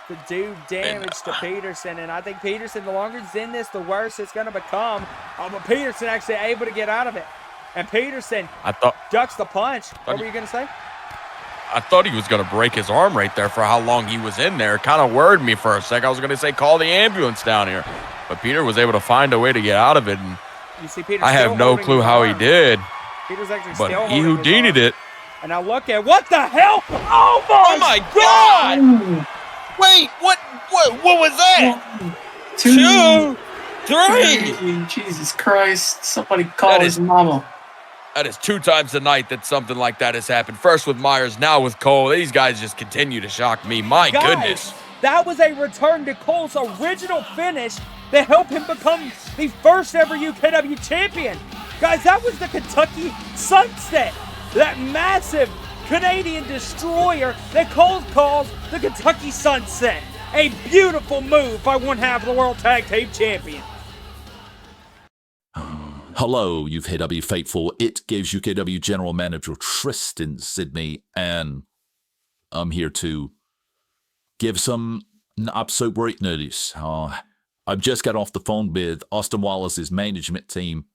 to do damage to Peterson. And I think Peterson, the longer he's in this, the worse it's going to become. But Peterson actually able to get out of it. And Peterson ducks the punch. What were you going to say? I thought he was going to break his arm right there for how long he was in there. It kind of worried me for a sec. I was going to say, call the ambulance down here. But Peter was able to find a way to get out of it. And you see Peter I have no clue how he did. Peter's actually But still he holding his Houdini'd arm. it. And now look at what the hell? Oh my God! Wait, what was that? 2, 3. Jesus Christ! Somebody call his mama. That is 2 times a night that something like that has happened. First with Myers, now with Cole. These guys just continue to shock me. My Guys, goodness. That was a return to Cole's original finish that helped him become the first ever UKW champion. Guys, that was the Kentucky Sunset. That massive Canadian destroyer that cold calls the Kentucky Sunset. A beautiful move by one half of the World Tag Team Champion. Hello, UKW faithful. It gives UKW General Manager Tristan Sidney, and I'm here to give some absolute great news. I've just got off the phone with Austin Wallace's management team.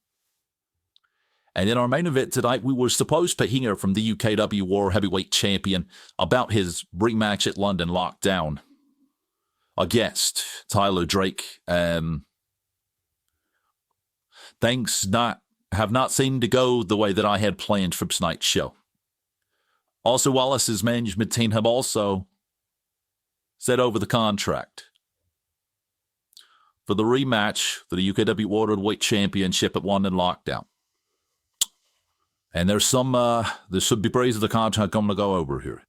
And in our main event tonight, we were supposed to hear from the UKW World Heavyweight Champion about his rematch at London Lockdown. Our guest, Tyler Drake, things have not seemed to go the way that I had planned for tonight's show. Also, Wallace's management team have also set over the contract for the rematch for the UKW World Heavyweight Championship at London Lockdown. And there should be praise of the contract I'm going to go over here.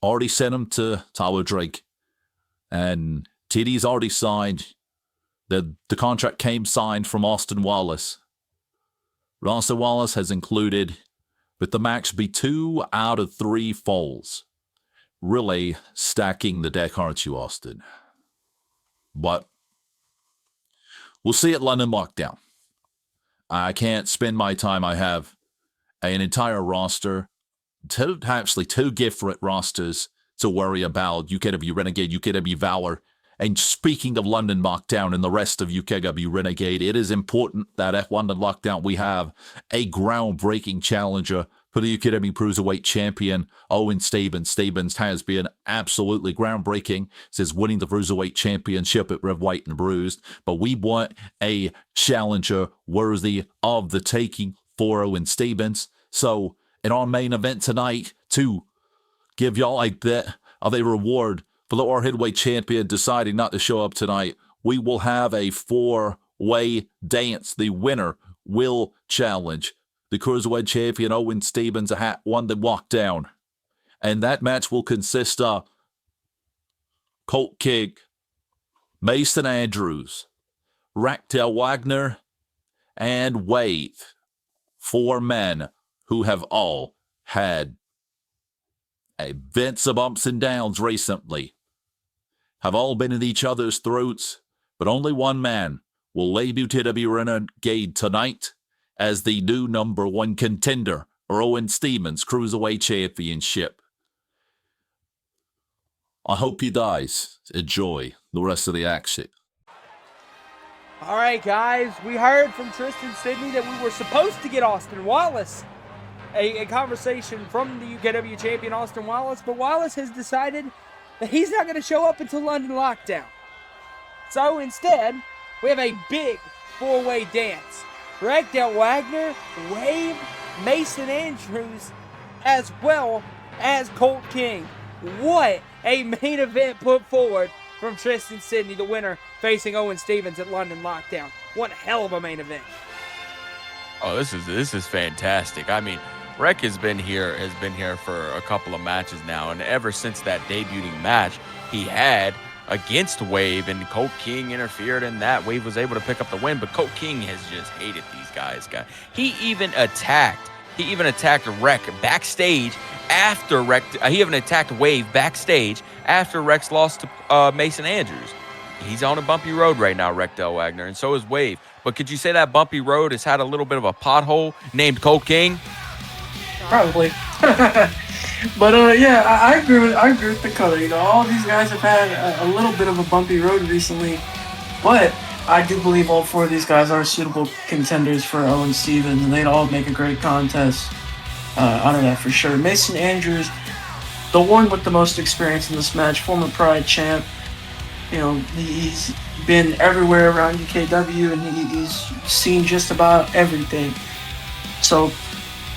Already sent him to Tyler Drake. And TD's already signed. The contract came signed from Austin Wallace. Austin Wallace has included, with the match be 2 out of 3 falls. Really stacking the deck, aren't you, Austin? But we'll see at London Lockdown. I can't spend my time. I have an entire roster, two different rosters to worry about. UKW Renegade, UKW Valor, and speaking of London Lockdown and the rest of UKW Renegade, it is important that at London Lockdown we have a groundbreaking challenger for the UKW Cruiserweight Champion, Owen Stevens. Stevens has been absolutely groundbreaking since winning the Cruiserweight Championship at Red, White, and Bruised, but we want a challenger worthy of the taking for Owen Stevens. So, in our main event tonight, to give y'all a bit of a reward for the World Heavyweight Champion deciding not to show up tonight, we will have a 4-way dance. The winner will challenge the Cruiserweight Champion Owen Stevens at London Lockdown. And that match will consist of Colt King, Mason Andrews, Raquel Wagner, and Wave. 4 men who have all had events of ups and downs recently, have all been in each other's throats, but only one man will debut UKW Renegade tonight as the new number 1 contender, Owen Stevens Cruiserweight Championship. I hope you guys enjoy the rest of the action. All right, guys, we heard from Tristan Sidney that we were supposed to get Austin Wallace, a conversation from the UKW champion Austin Wallace, but Wallace has decided that he's not going to show up until London Lockdown. So instead, we have a big 4-way dance. Raquel Wagner, Wave, Mason Andrews, as well as Colt King. What a main event put forward from Tristan Sidney, the winner, facing Owen Stevens at London Lockdown. What hell of a main event. Oh, this is fantastic. I mean, Rec has been here for a couple of matches now, and ever since that debuting match he had against Wave, and Colt King interfered in that. Wave was able to pick up the win, but Colt King has just hated these guys. He even attacked Rec backstage after Rec. He even attacked Wave backstage after Rex lost to Mason Andrews. He's on a bumpy road right now, Raquel Wagner, and so is Wave. But could you say that bumpy road has had a little bit of a pothole named Colt King? Probably. But yeah, I agree with Dakota. You know, all these guys have had a little bit of a bumpy road recently, but I do believe all 4 of these guys are suitable contenders for Owen Stevens, and they'd all make a great contest out of that for sure. Mason Andrews, the one with the most experience in this match, former Pride champ. You know, he's been everywhere around UKW, and he's seen just about everything. So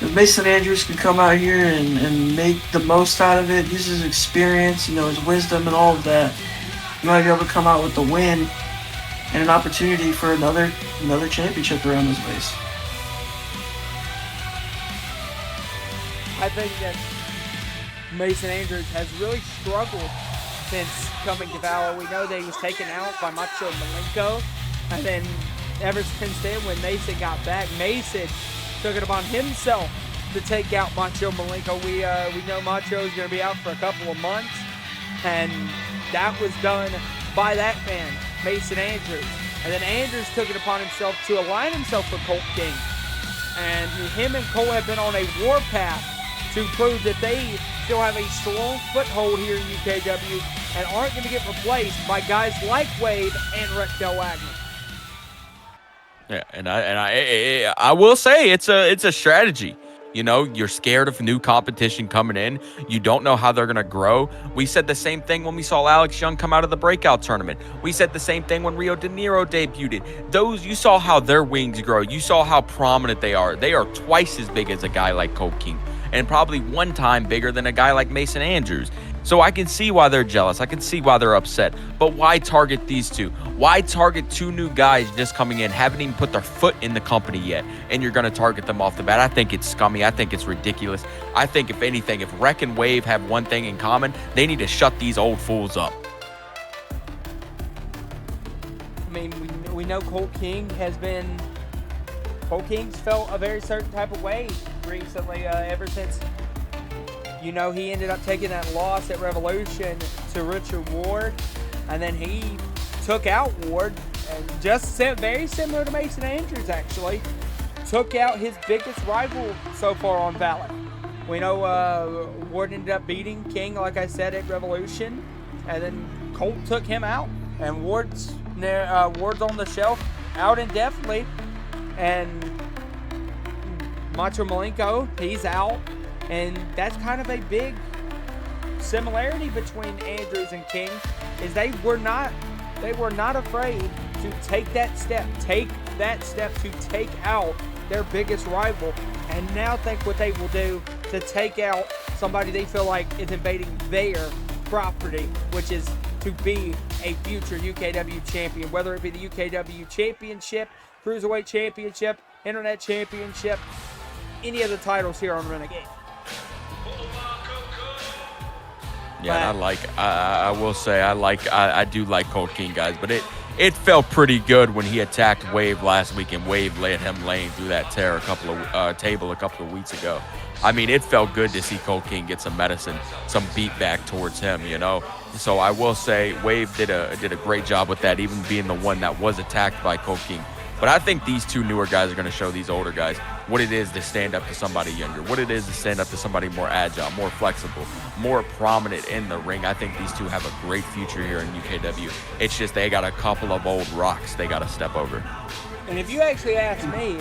if Mason Andrews can come out here and make the most out of it, use his experience, you know, his wisdom and all of that, you might be able to come out with the win and an opportunity for another championship around his waist. I think that Mason Andrews has really struggled since coming to Valor. We know that he was taken out by Macho Malenko, and then ever since then, when Mason got back, Mason took it upon himself to take out Macho Malenko. We know Macho is going to be out for a couple of months, and that was done by that man, Mason Andrews. And then Andrews took it upon himself to align himself with Colt King. And him and Cole have been on a warpath to prove that they still have a strong foothold here in UKW and aren't going to get replaced by guys like Wade and Rectel Wagner. Yeah, and I will say it's a strategy. You know, you're scared of new competition coming in. You don't know how they're going to grow. We said the same thing when we saw Alex Young come out of the breakout tournament. We said the same thing when Rio De Niro debuted. You saw how their wings grow. You saw how prominent they are. They are twice as big as a guy like Colt King and probably one time bigger than a guy like Mason Andrews. So I can see why they're jealous. I can see why they're upset. But why target these two? Why target two new guys just coming in, haven't even put their foot in the company yet, and you're going to target them off the bat? I think it's scummy. I think it's ridiculous. I think, if anything, if Rec and Wave have one thing in common, they need to shut these old fools up. I mean, we know Colt King's felt a very certain type of way recently, ever since, you know, he ended up taking that loss at Revolution to Richard Ward, and then he took out Ward, and very similar to Mason Andrews, actually, took out his biggest rival so far on Valente. We know Ward ended up beating King, like I said, at Revolution, and then Colt took him out, and Ward's on the shelf out indefinitely, and Macho Malenko, he's out. And that's kind of a big similarity between Andrews and King, is they were not afraid to take that step to take out their biggest rival, and now think what they will do to take out somebody they feel like is invading their property, which is to be a future UKW champion, whether it be the UKW championship, Cruiserweight championship, Internet championship, any of the titles here on Renegade. Yeah, and I will say I do like Colt King, guys, but it felt pretty good when he attacked Wave last week, and Wave let him laying through that table a couple of weeks ago. I mean, it felt good to see Colt King get some medicine, some beat back towards him, you know. So I will say Wave did a great job with that, even being the one that was attacked by Colt King. But I think these two newer guys are going to show these older guys what it is to stand up to somebody younger, what it is to stand up to somebody more agile, more flexible, more prominent in the ring. I think these two have a great future here in UKW. It's just they got a couple of old rocks they got to step over. And if you actually ask me,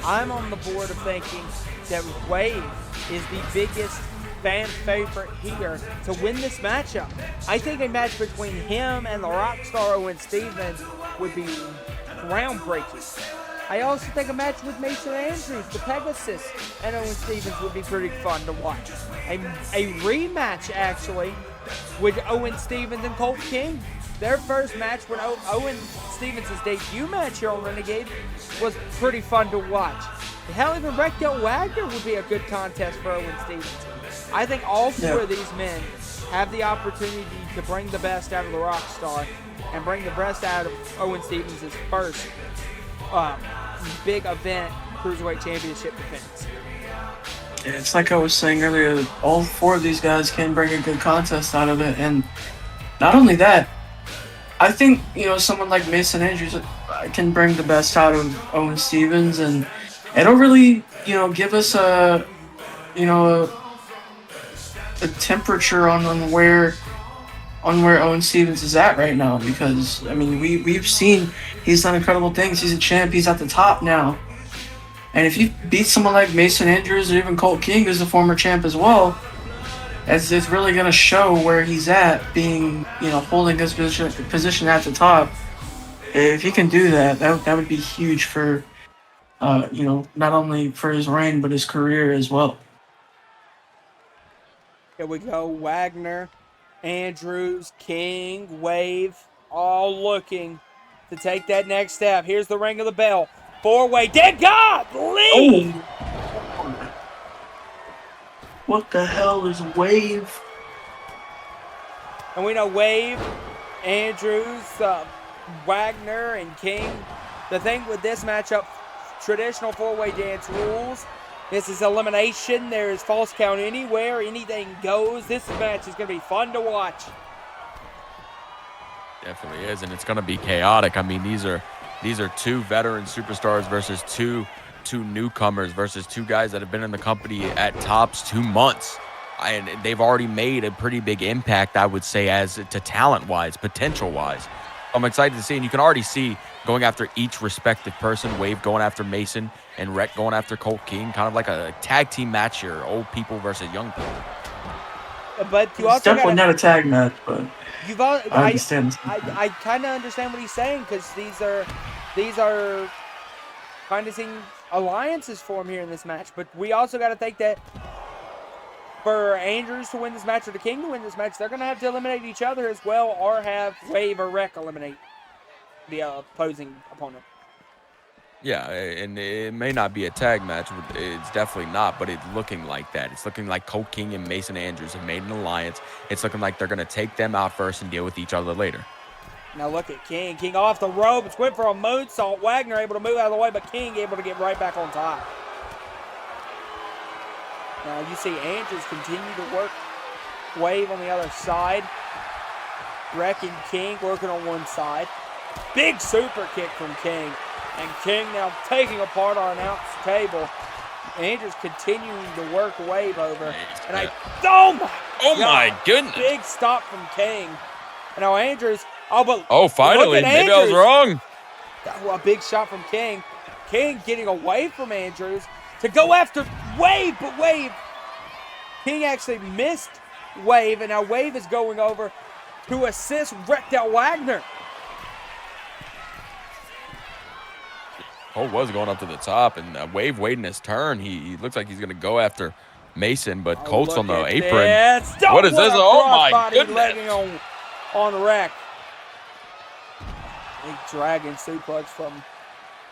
I'm on the board of thinking that Wave is the biggest fan favorite here to win this matchup. I think a match between him and the Rockstar Owen Stevens would be groundbreaking. I also think a match with Mason Andrews, the Pegasus, and Owen Stevens would be pretty fun to watch. A rematch, actually, with Owen Stevens and Colt King. Their first match, when Owen Stevens' debut match here on Renegade, was pretty fun to watch. Hell, even Rectel Wagner would be a good contest for Owen Stevens. I think all four of these men have the opportunity to bring the best out of the Rockstar and bring the best out of Owen Stevens' first big event Cruiserweight Championship defense. Yeah, it's like I was saying earlier, all four of these guys can bring a good contest out of it, and not only that, I think, you know, someone like Mason Andrews can bring the best out of Owen Stevens, and it'll really, you know, give us a temperature on where Owen Stevens is at right now, because I mean we've seen he's done incredible things. He's a champ. He's at the top now, and if you beat someone like Mason Andrews or even Colt King, who's a former champ as well, it's really going to show where he's at, being, you know, holding his position at the top. If he can do that, that would be huge for you know, not only for his reign but his career as well. Here we go. Wagner, Andrews, King, Wave, all looking to take that next step. Here's the ring of the bell. Four-way. Dead God! Lead! Oh. What the hell is Wave? And we know Wave, Andrews, Wagner, and King. The thing with this matchup, traditional four-way dance rules, This is elimination. There is false count anywhere. Anything goes. This match is going to be fun to watch. Definitely is, and it's going to be chaotic. I mean, these are two veteran superstars versus two newcomers versus two guys that have been in the company at tops 2 months. And they've already made a pretty big impact, I would say, as to talent-wise, potential-wise. I'm excited to see, and you can already see going after each respective person. Wave going after Mason, and Rhett going after Colt King. Kind of like a tag team match here, old people versus young people. But you It's also definitely not a tag match, but I understand. I kind of understand what he's saying, because these are kind of seeing alliances form here in this match. But we also got to think that for Andrews to win this match or the King to win this match, they're going to have to eliminate each other as well, or have Wave or Wreck eliminate the opposing opponent. Yeah, and it may not be a tag match. It's definitely not, but it's looking like that. It's looking like Colt King and Mason Andrews have made an alliance. It's looking like they're going to take them out first and deal with each other later. Now look at King. King off the ropes, went for a moonsault. Wagner able to move out of the way, but King able to get right back on top. Now you see Andrews continue to work Wave on the other side. Wreck and King working on one side. Big super kick from King. And King now taking apart our announce table. Andrews continuing to work Wave over. And oh my goodness. Big stop from King. And now Andrews. Finally. Maybe I was wrong. A big shot from King. King getting away from Andrews to go after Wave, but King actually missed Wave, and now Wave is going over to assist Wrecked Out Wagner. Cole was going up to the top, and Wave waiting his turn. He looks like he's going to go after Mason, but Colt's on the apron. What is this? Oh my goodness. On Wreck. Big dragon suplex from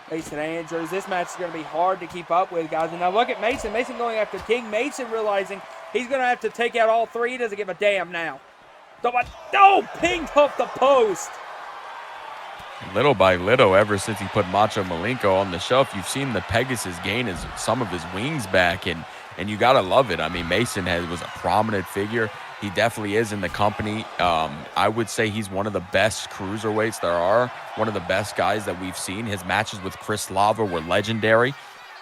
Mason Andrews. This match is going to be hard to keep up with, guys. And now look at Mason. Mason going after King. Mason realizing he's going to have to take out all three. He doesn't give a damn now. Pinged off the post. Little by little, ever since he put Macho Malenko on the shelf, you've seen the Pegasus gain some of his wings back, and you got to love it. I mean, Mason was a prominent figure. He definitely is in the company. I would say he's one of the best cruiserweights there are, one of the best guys that we've seen. His matches with Chris Lava were legendary.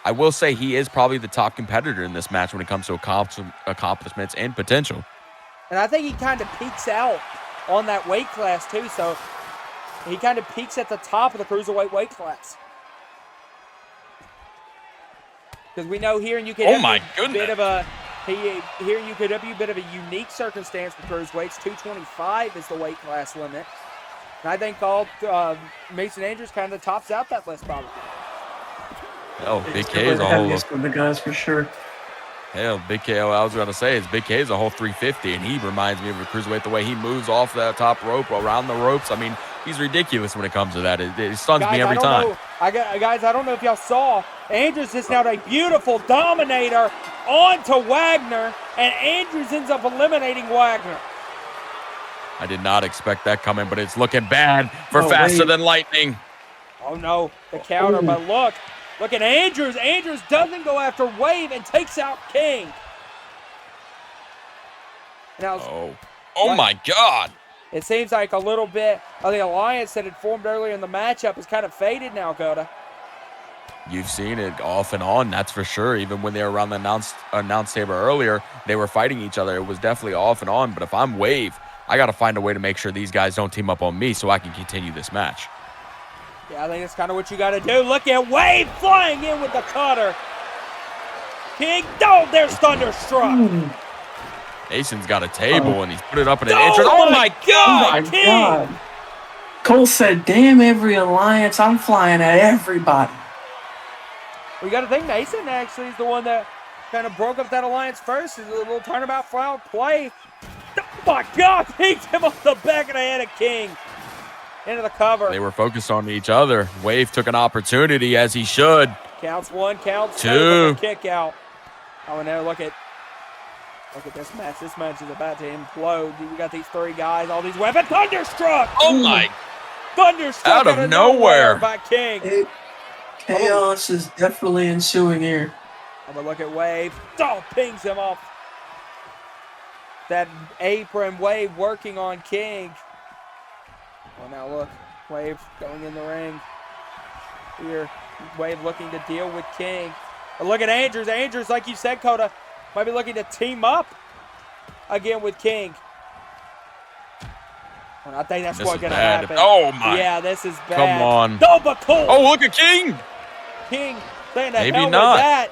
I will say he is probably the top competitor in this match when it comes to accomplishments and potential. And I think he kind of peaks out on that weight class too, so he kind of peaks at the top of the cruiserweight weight class. Because we know here in UKW, oh my goodness, here in UKW, bit of a unique circumstance for cruiserweights. 225 is the weight class limit. And I think Mason Andrews kind of tops out that list probably. Hell, Big K is a whole. For the guys for sure. Hell, Big K. I was going to say is Big K is a whole 350, and he reminds me of a cruiserweight. The way he moves off that top rope, around the ropes. I mean, he's ridiculous when it comes to that. It stuns me every time. Guys, I don't know if y'all saw. Andrews is now a beautiful dominator onto Wagner, and Andrews ends up eliminating Wagner. I did not expect that coming, but it's looking bad for Faster Than Lightning. Oh no, the counter, but look at Andrews. Andrews doesn't go after Wave and takes out King. Now, oh my God. It seems like a little bit of the alliance that had formed earlier in the matchup is kind of faded now, Dakota. You've seen it off and on, that's for sure. Even when they were around the announce table earlier, they were fighting each other. It was definitely off and on. But if I'm Wave, I got to find a way to make sure these guys don't team up on me so I can continue this match. Yeah, I think that's kind of what you got to do. Look at Wave flying in with the cutter. King, there's Thunderstruck. Mason's got a table, and he's put it up in an entrance. Oh, my God, King. God. Cole said, damn every alliance, I'm flying at everybody. We got to think Mason actually is the one that kind of broke up that alliance first. It's a little turnabout foul play. Oh, my God, picked him off the back of the head of King. Into the cover. They were focused on each other. Wave took an opportunity, as he should. Counts one, counts two. Kick out. Oh, and now look at this match. This match is about to implode. We got these three guys, all these weapons. Thunderstruck! Oh, my. Thunderstruck out of nowhere by King. Chaos is definitely ensuing here. Oh, but look at Wave. Oh, pings him off. That apron. Wave working on King. Oh, now look. Wave going in the ring. Here. Wave looking to deal with King. But look at Andrews. Andrews, like you said, Coda, might be looking to team up again with King. And I think that's what's going to happen. Oh, my. Yeah, this is bad. Come on. No, but cool. Oh, look at King. King saying the Maybe hell not. with that.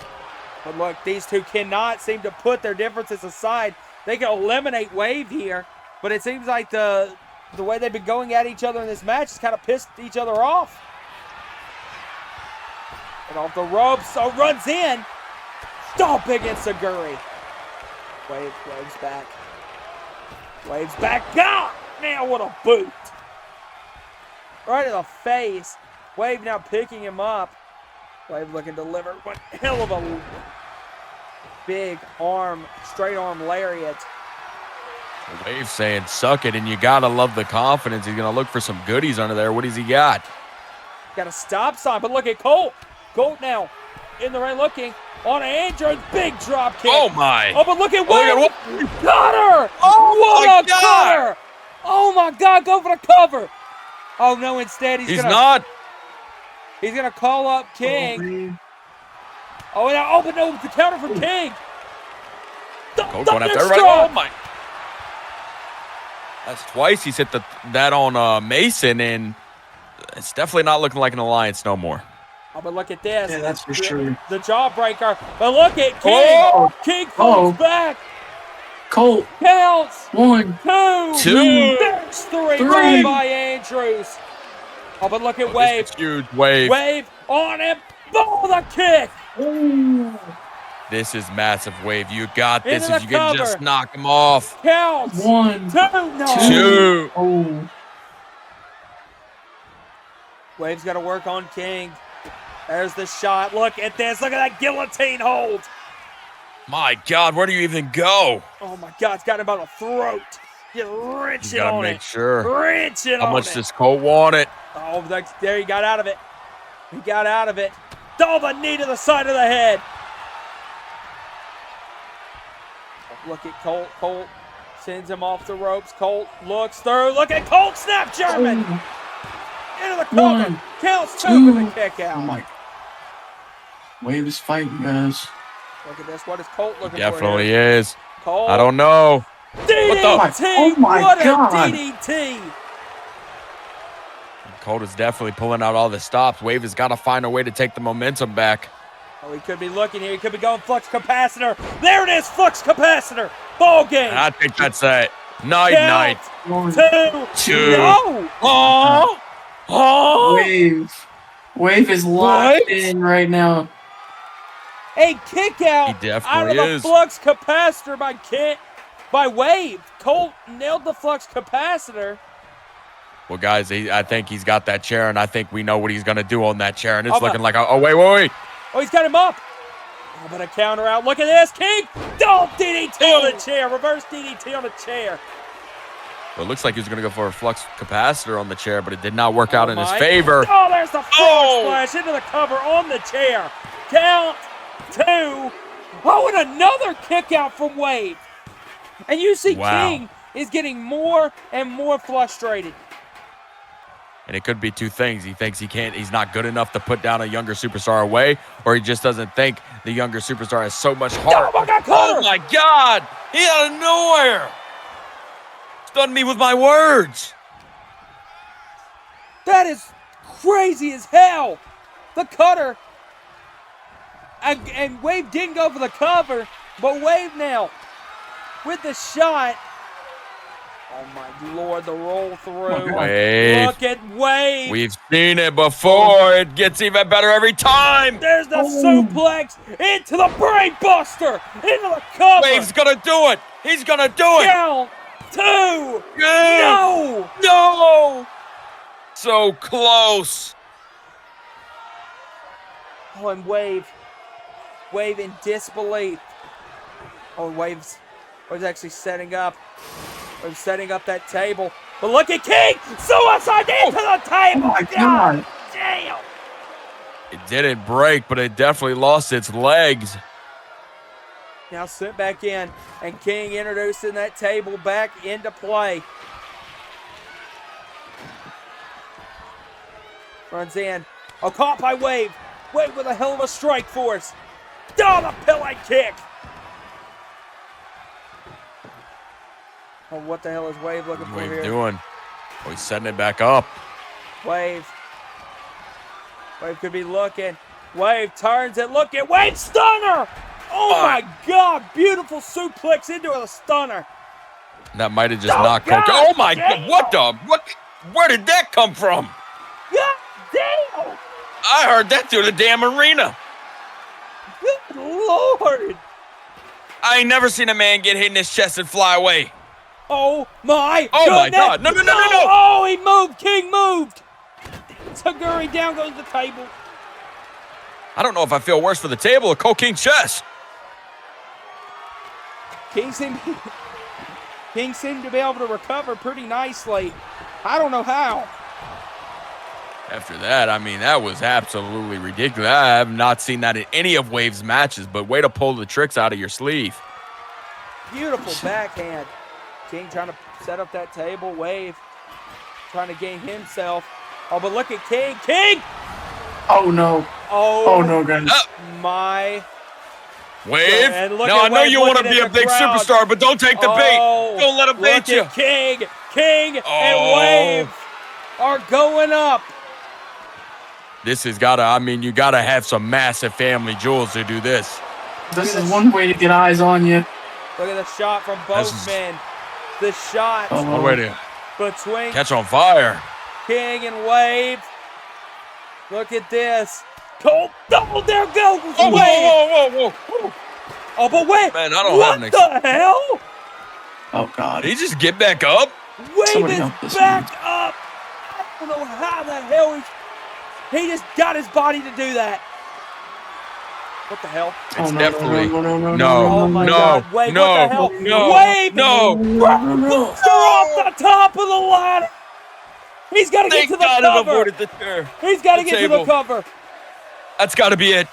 But look, these two cannot seem to put their differences aside. They can eliminate Wave here, but it seems like the way they've been going at each other in this match has kind of pissed each other off. And off the ropes, so runs in. Stomp against Saguri. Wave's back. Wave's back. God, man, what a boot. Right in the face. Wave now picking him up. Wave looking to deliver. What hell of a big arm, straight arm lariat. Wave saying, suck it, and you got to love the confidence. He's going to look for some goodies under there. What does he got? Got a stop sign, but look at Colt. Colt now in the ring looking on Andrews. Big drop kick. Oh, my. Oh, but look at Wave. Look Cutter. Oh, what my a God. cutter. Oh, my God. Go for the cover. Oh, no, instead he's not. He's going to call up King. Oh, but no, the counter from King. Colt going after everybody. Oh, my. That's twice he's hit that on Mason, and it's definitely not looking like an alliance no more. Oh, but look at this. Yeah, that's for sure. The jawbreaker. But look at King. Oh. King falls back. Colt. Counts. 1, 2. There's 3. Right by Andrews. Oh, but look at Wave. This is huge. Wave. Wave on him. Oh, the kick. Ooh. This is massive, Wave. You got this Into if the you can cover. just knock him off. Counts. 1, 2. No. 2. Oh. Wave's got to work on King. There's the shot. Look at this. Look at that guillotine hold. My God, where do you even go? Oh, my God. It's got him by the throat. Just wrenching You gotta on make it. sure. Wrenching on it. How much does Colt want it? Oh, there he got out of it. He got out of it. Oh, the knee to the side of the head. Look at Colt. Colt sends him off the ropes. Colt looks through. Look at Colt. Snap German. Into the cover. 1, Counts 2 2. with a kick out. Oh my. Wave is fighting, guys. Look at this. What is Colt looking for Definitely here? is. Colt. I don't know. DDT. Oh my what God. a DDT. Colt is definitely pulling out all the stops. Wave has got to find a way to take the momentum back. Oh, he could be looking here. He could be going flux capacitor. There it is. Flux capacitor. Ball game. And I think that's it. Night. 1, 2. 2. No. Oh. Oh. Wave is locked in right now. A kick out He definitely out of the is. flux capacitor by Wave. Colt nailed the flux capacitor. Well, guys, I think he's got that chair, and I think we know what he's going to do on that chair. And it's Oh, looking like, oh, wait. Oh, he's got him up. Oh, but a counter out. Look at this. King. Don't DDT on the chair. Reverse DDT on the chair. Well, it looks like he was going to go for a flux capacitor on the chair, but it did not work out in his my. favor. Oh, there's the frog Oh. splash into the cover on the chair. Count 2. Oh, and another kick out from Wave. And you see Wow. King is getting more and more frustrated. And it could be two things. He thinks he's not good enough to put down a younger superstar away, or he just doesn't think the younger superstar has so much heart. Oh, my God, Connor. Oh my God! He out of nowhere! Stunned me with my words. That is crazy as hell. The cutter. And Wave didn't go for the cover, but Wave now with the shot. Oh my Lord, the roll through. Wave. Look at Wave. We've seen it before. It gets even better every time. There's the suplex into the brain buster, into the cover. Wave's gonna do it. He's gonna do it. Count 2. Yeah. No. So close. Oh, and Wave in disbelief. Oh, Wave's actually setting up. Wave's setting up that table. But look at King! Suicide into the table! Oh my God. Damn! It didn't break, but it definitely lost its legs. Now sent back in, and King introducing that table back into play. Runs in. Oh, caught by Wave. Wave with a hell of a strike force. Down the Pele kick. Oh, what the hell is Wave looking for Wave here? doing? Oh, he's setting it back up. Wave. Wave could be looking. Wave turns it, looking. Wave stunner! Oh my God! Beautiful suplex into a stunner. That might have just knocked Coco. Oh my God! What? Where did that come from? God damn! I heard that through the damn arena. Good Lord! I ain't never seen a man get hit in his chest and fly away. Oh my! Oh my goodness. God! No! Oh, he moved. King moved. Taguri down goes the table. I don't know if I feel worse for the table or Cole King chest. King seemed to be able to recover pretty nicely. I don't know how. After that, I mean, that was absolutely ridiculous. I have not seen that in any of Wave's matches, but way to pull the tricks out of your sleeve. Beautiful backhand. King trying to set up that table. Wave trying to gain himself. Oh, but look at King. King! Oh no. Oh no, guys. My. Wave? And look Now, at I know Wave you want to looking be at a the big crowd. superstar, but don't take the bait. Don't let him bait Look you. at King and Wave are going up. This has got to, I mean, you got to have some massive family jewels to do this. This is one way to get eyes on you. Look at the shot from both men. The shot Oh, wait a between catch on fire. King and Wave. Look at this. Cole, oh, there goes Oh, Wave. whoa. Oh, but wait. Man, I don't what have an the hell? Oh God. Did he just get back up? Wave Somebody is help this back up. I don't know how the hell he just got his body to do that. What the hell? It's no, definitely no. Oh my no, God. Wave, no, what the hell? no, Wave! no. They're off the top of the ladder. He's got to get Thank to the God it cover. avoided the chair. He's got to The get to the table. cover. That's got to be it.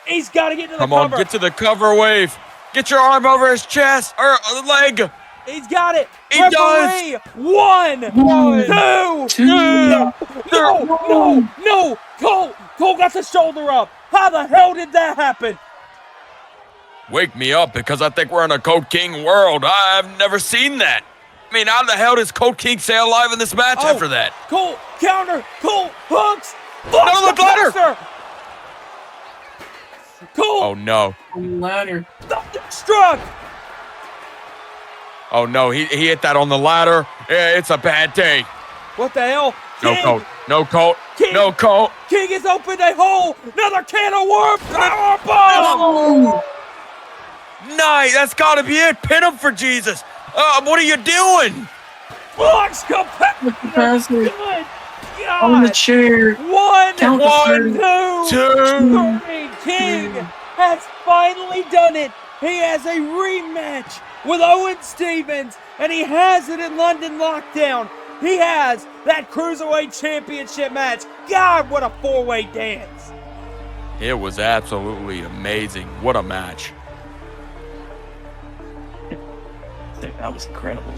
He's got to get to the Come cover. on, get to the cover, Wave. Get your arm over his chest or leg. He's got it. He Referee. does. One, two. No. Cole got the shoulder up. How the hell did that happen? Wake me up because I think we're in a Code King world. I've never seen that. I mean, how the hell does Code King stay alive in this match after that? Cole, counter. Cole, hooks. No, look, ladder. Cole. Oh, no. Ladder. Struck. Oh, no. He hit that on the ladder. Yeah, it's a bad day. What the hell? No, King. Colt. No, Colt. King. No, Colt. King has opened a hole. Another can of worms. Power bomb. Nice. That's got to be it. Pin him for Jesus. What are you doing? Blocks capacity. Good God. On the chair. One, Count to Two. three. King has finally done it. He has a rematch with Owen Stevens, and he has it in London Lockdown. He has that Cruiserweight Championship match. God, what a four-way dance. It was absolutely amazing. What a match. That was incredible.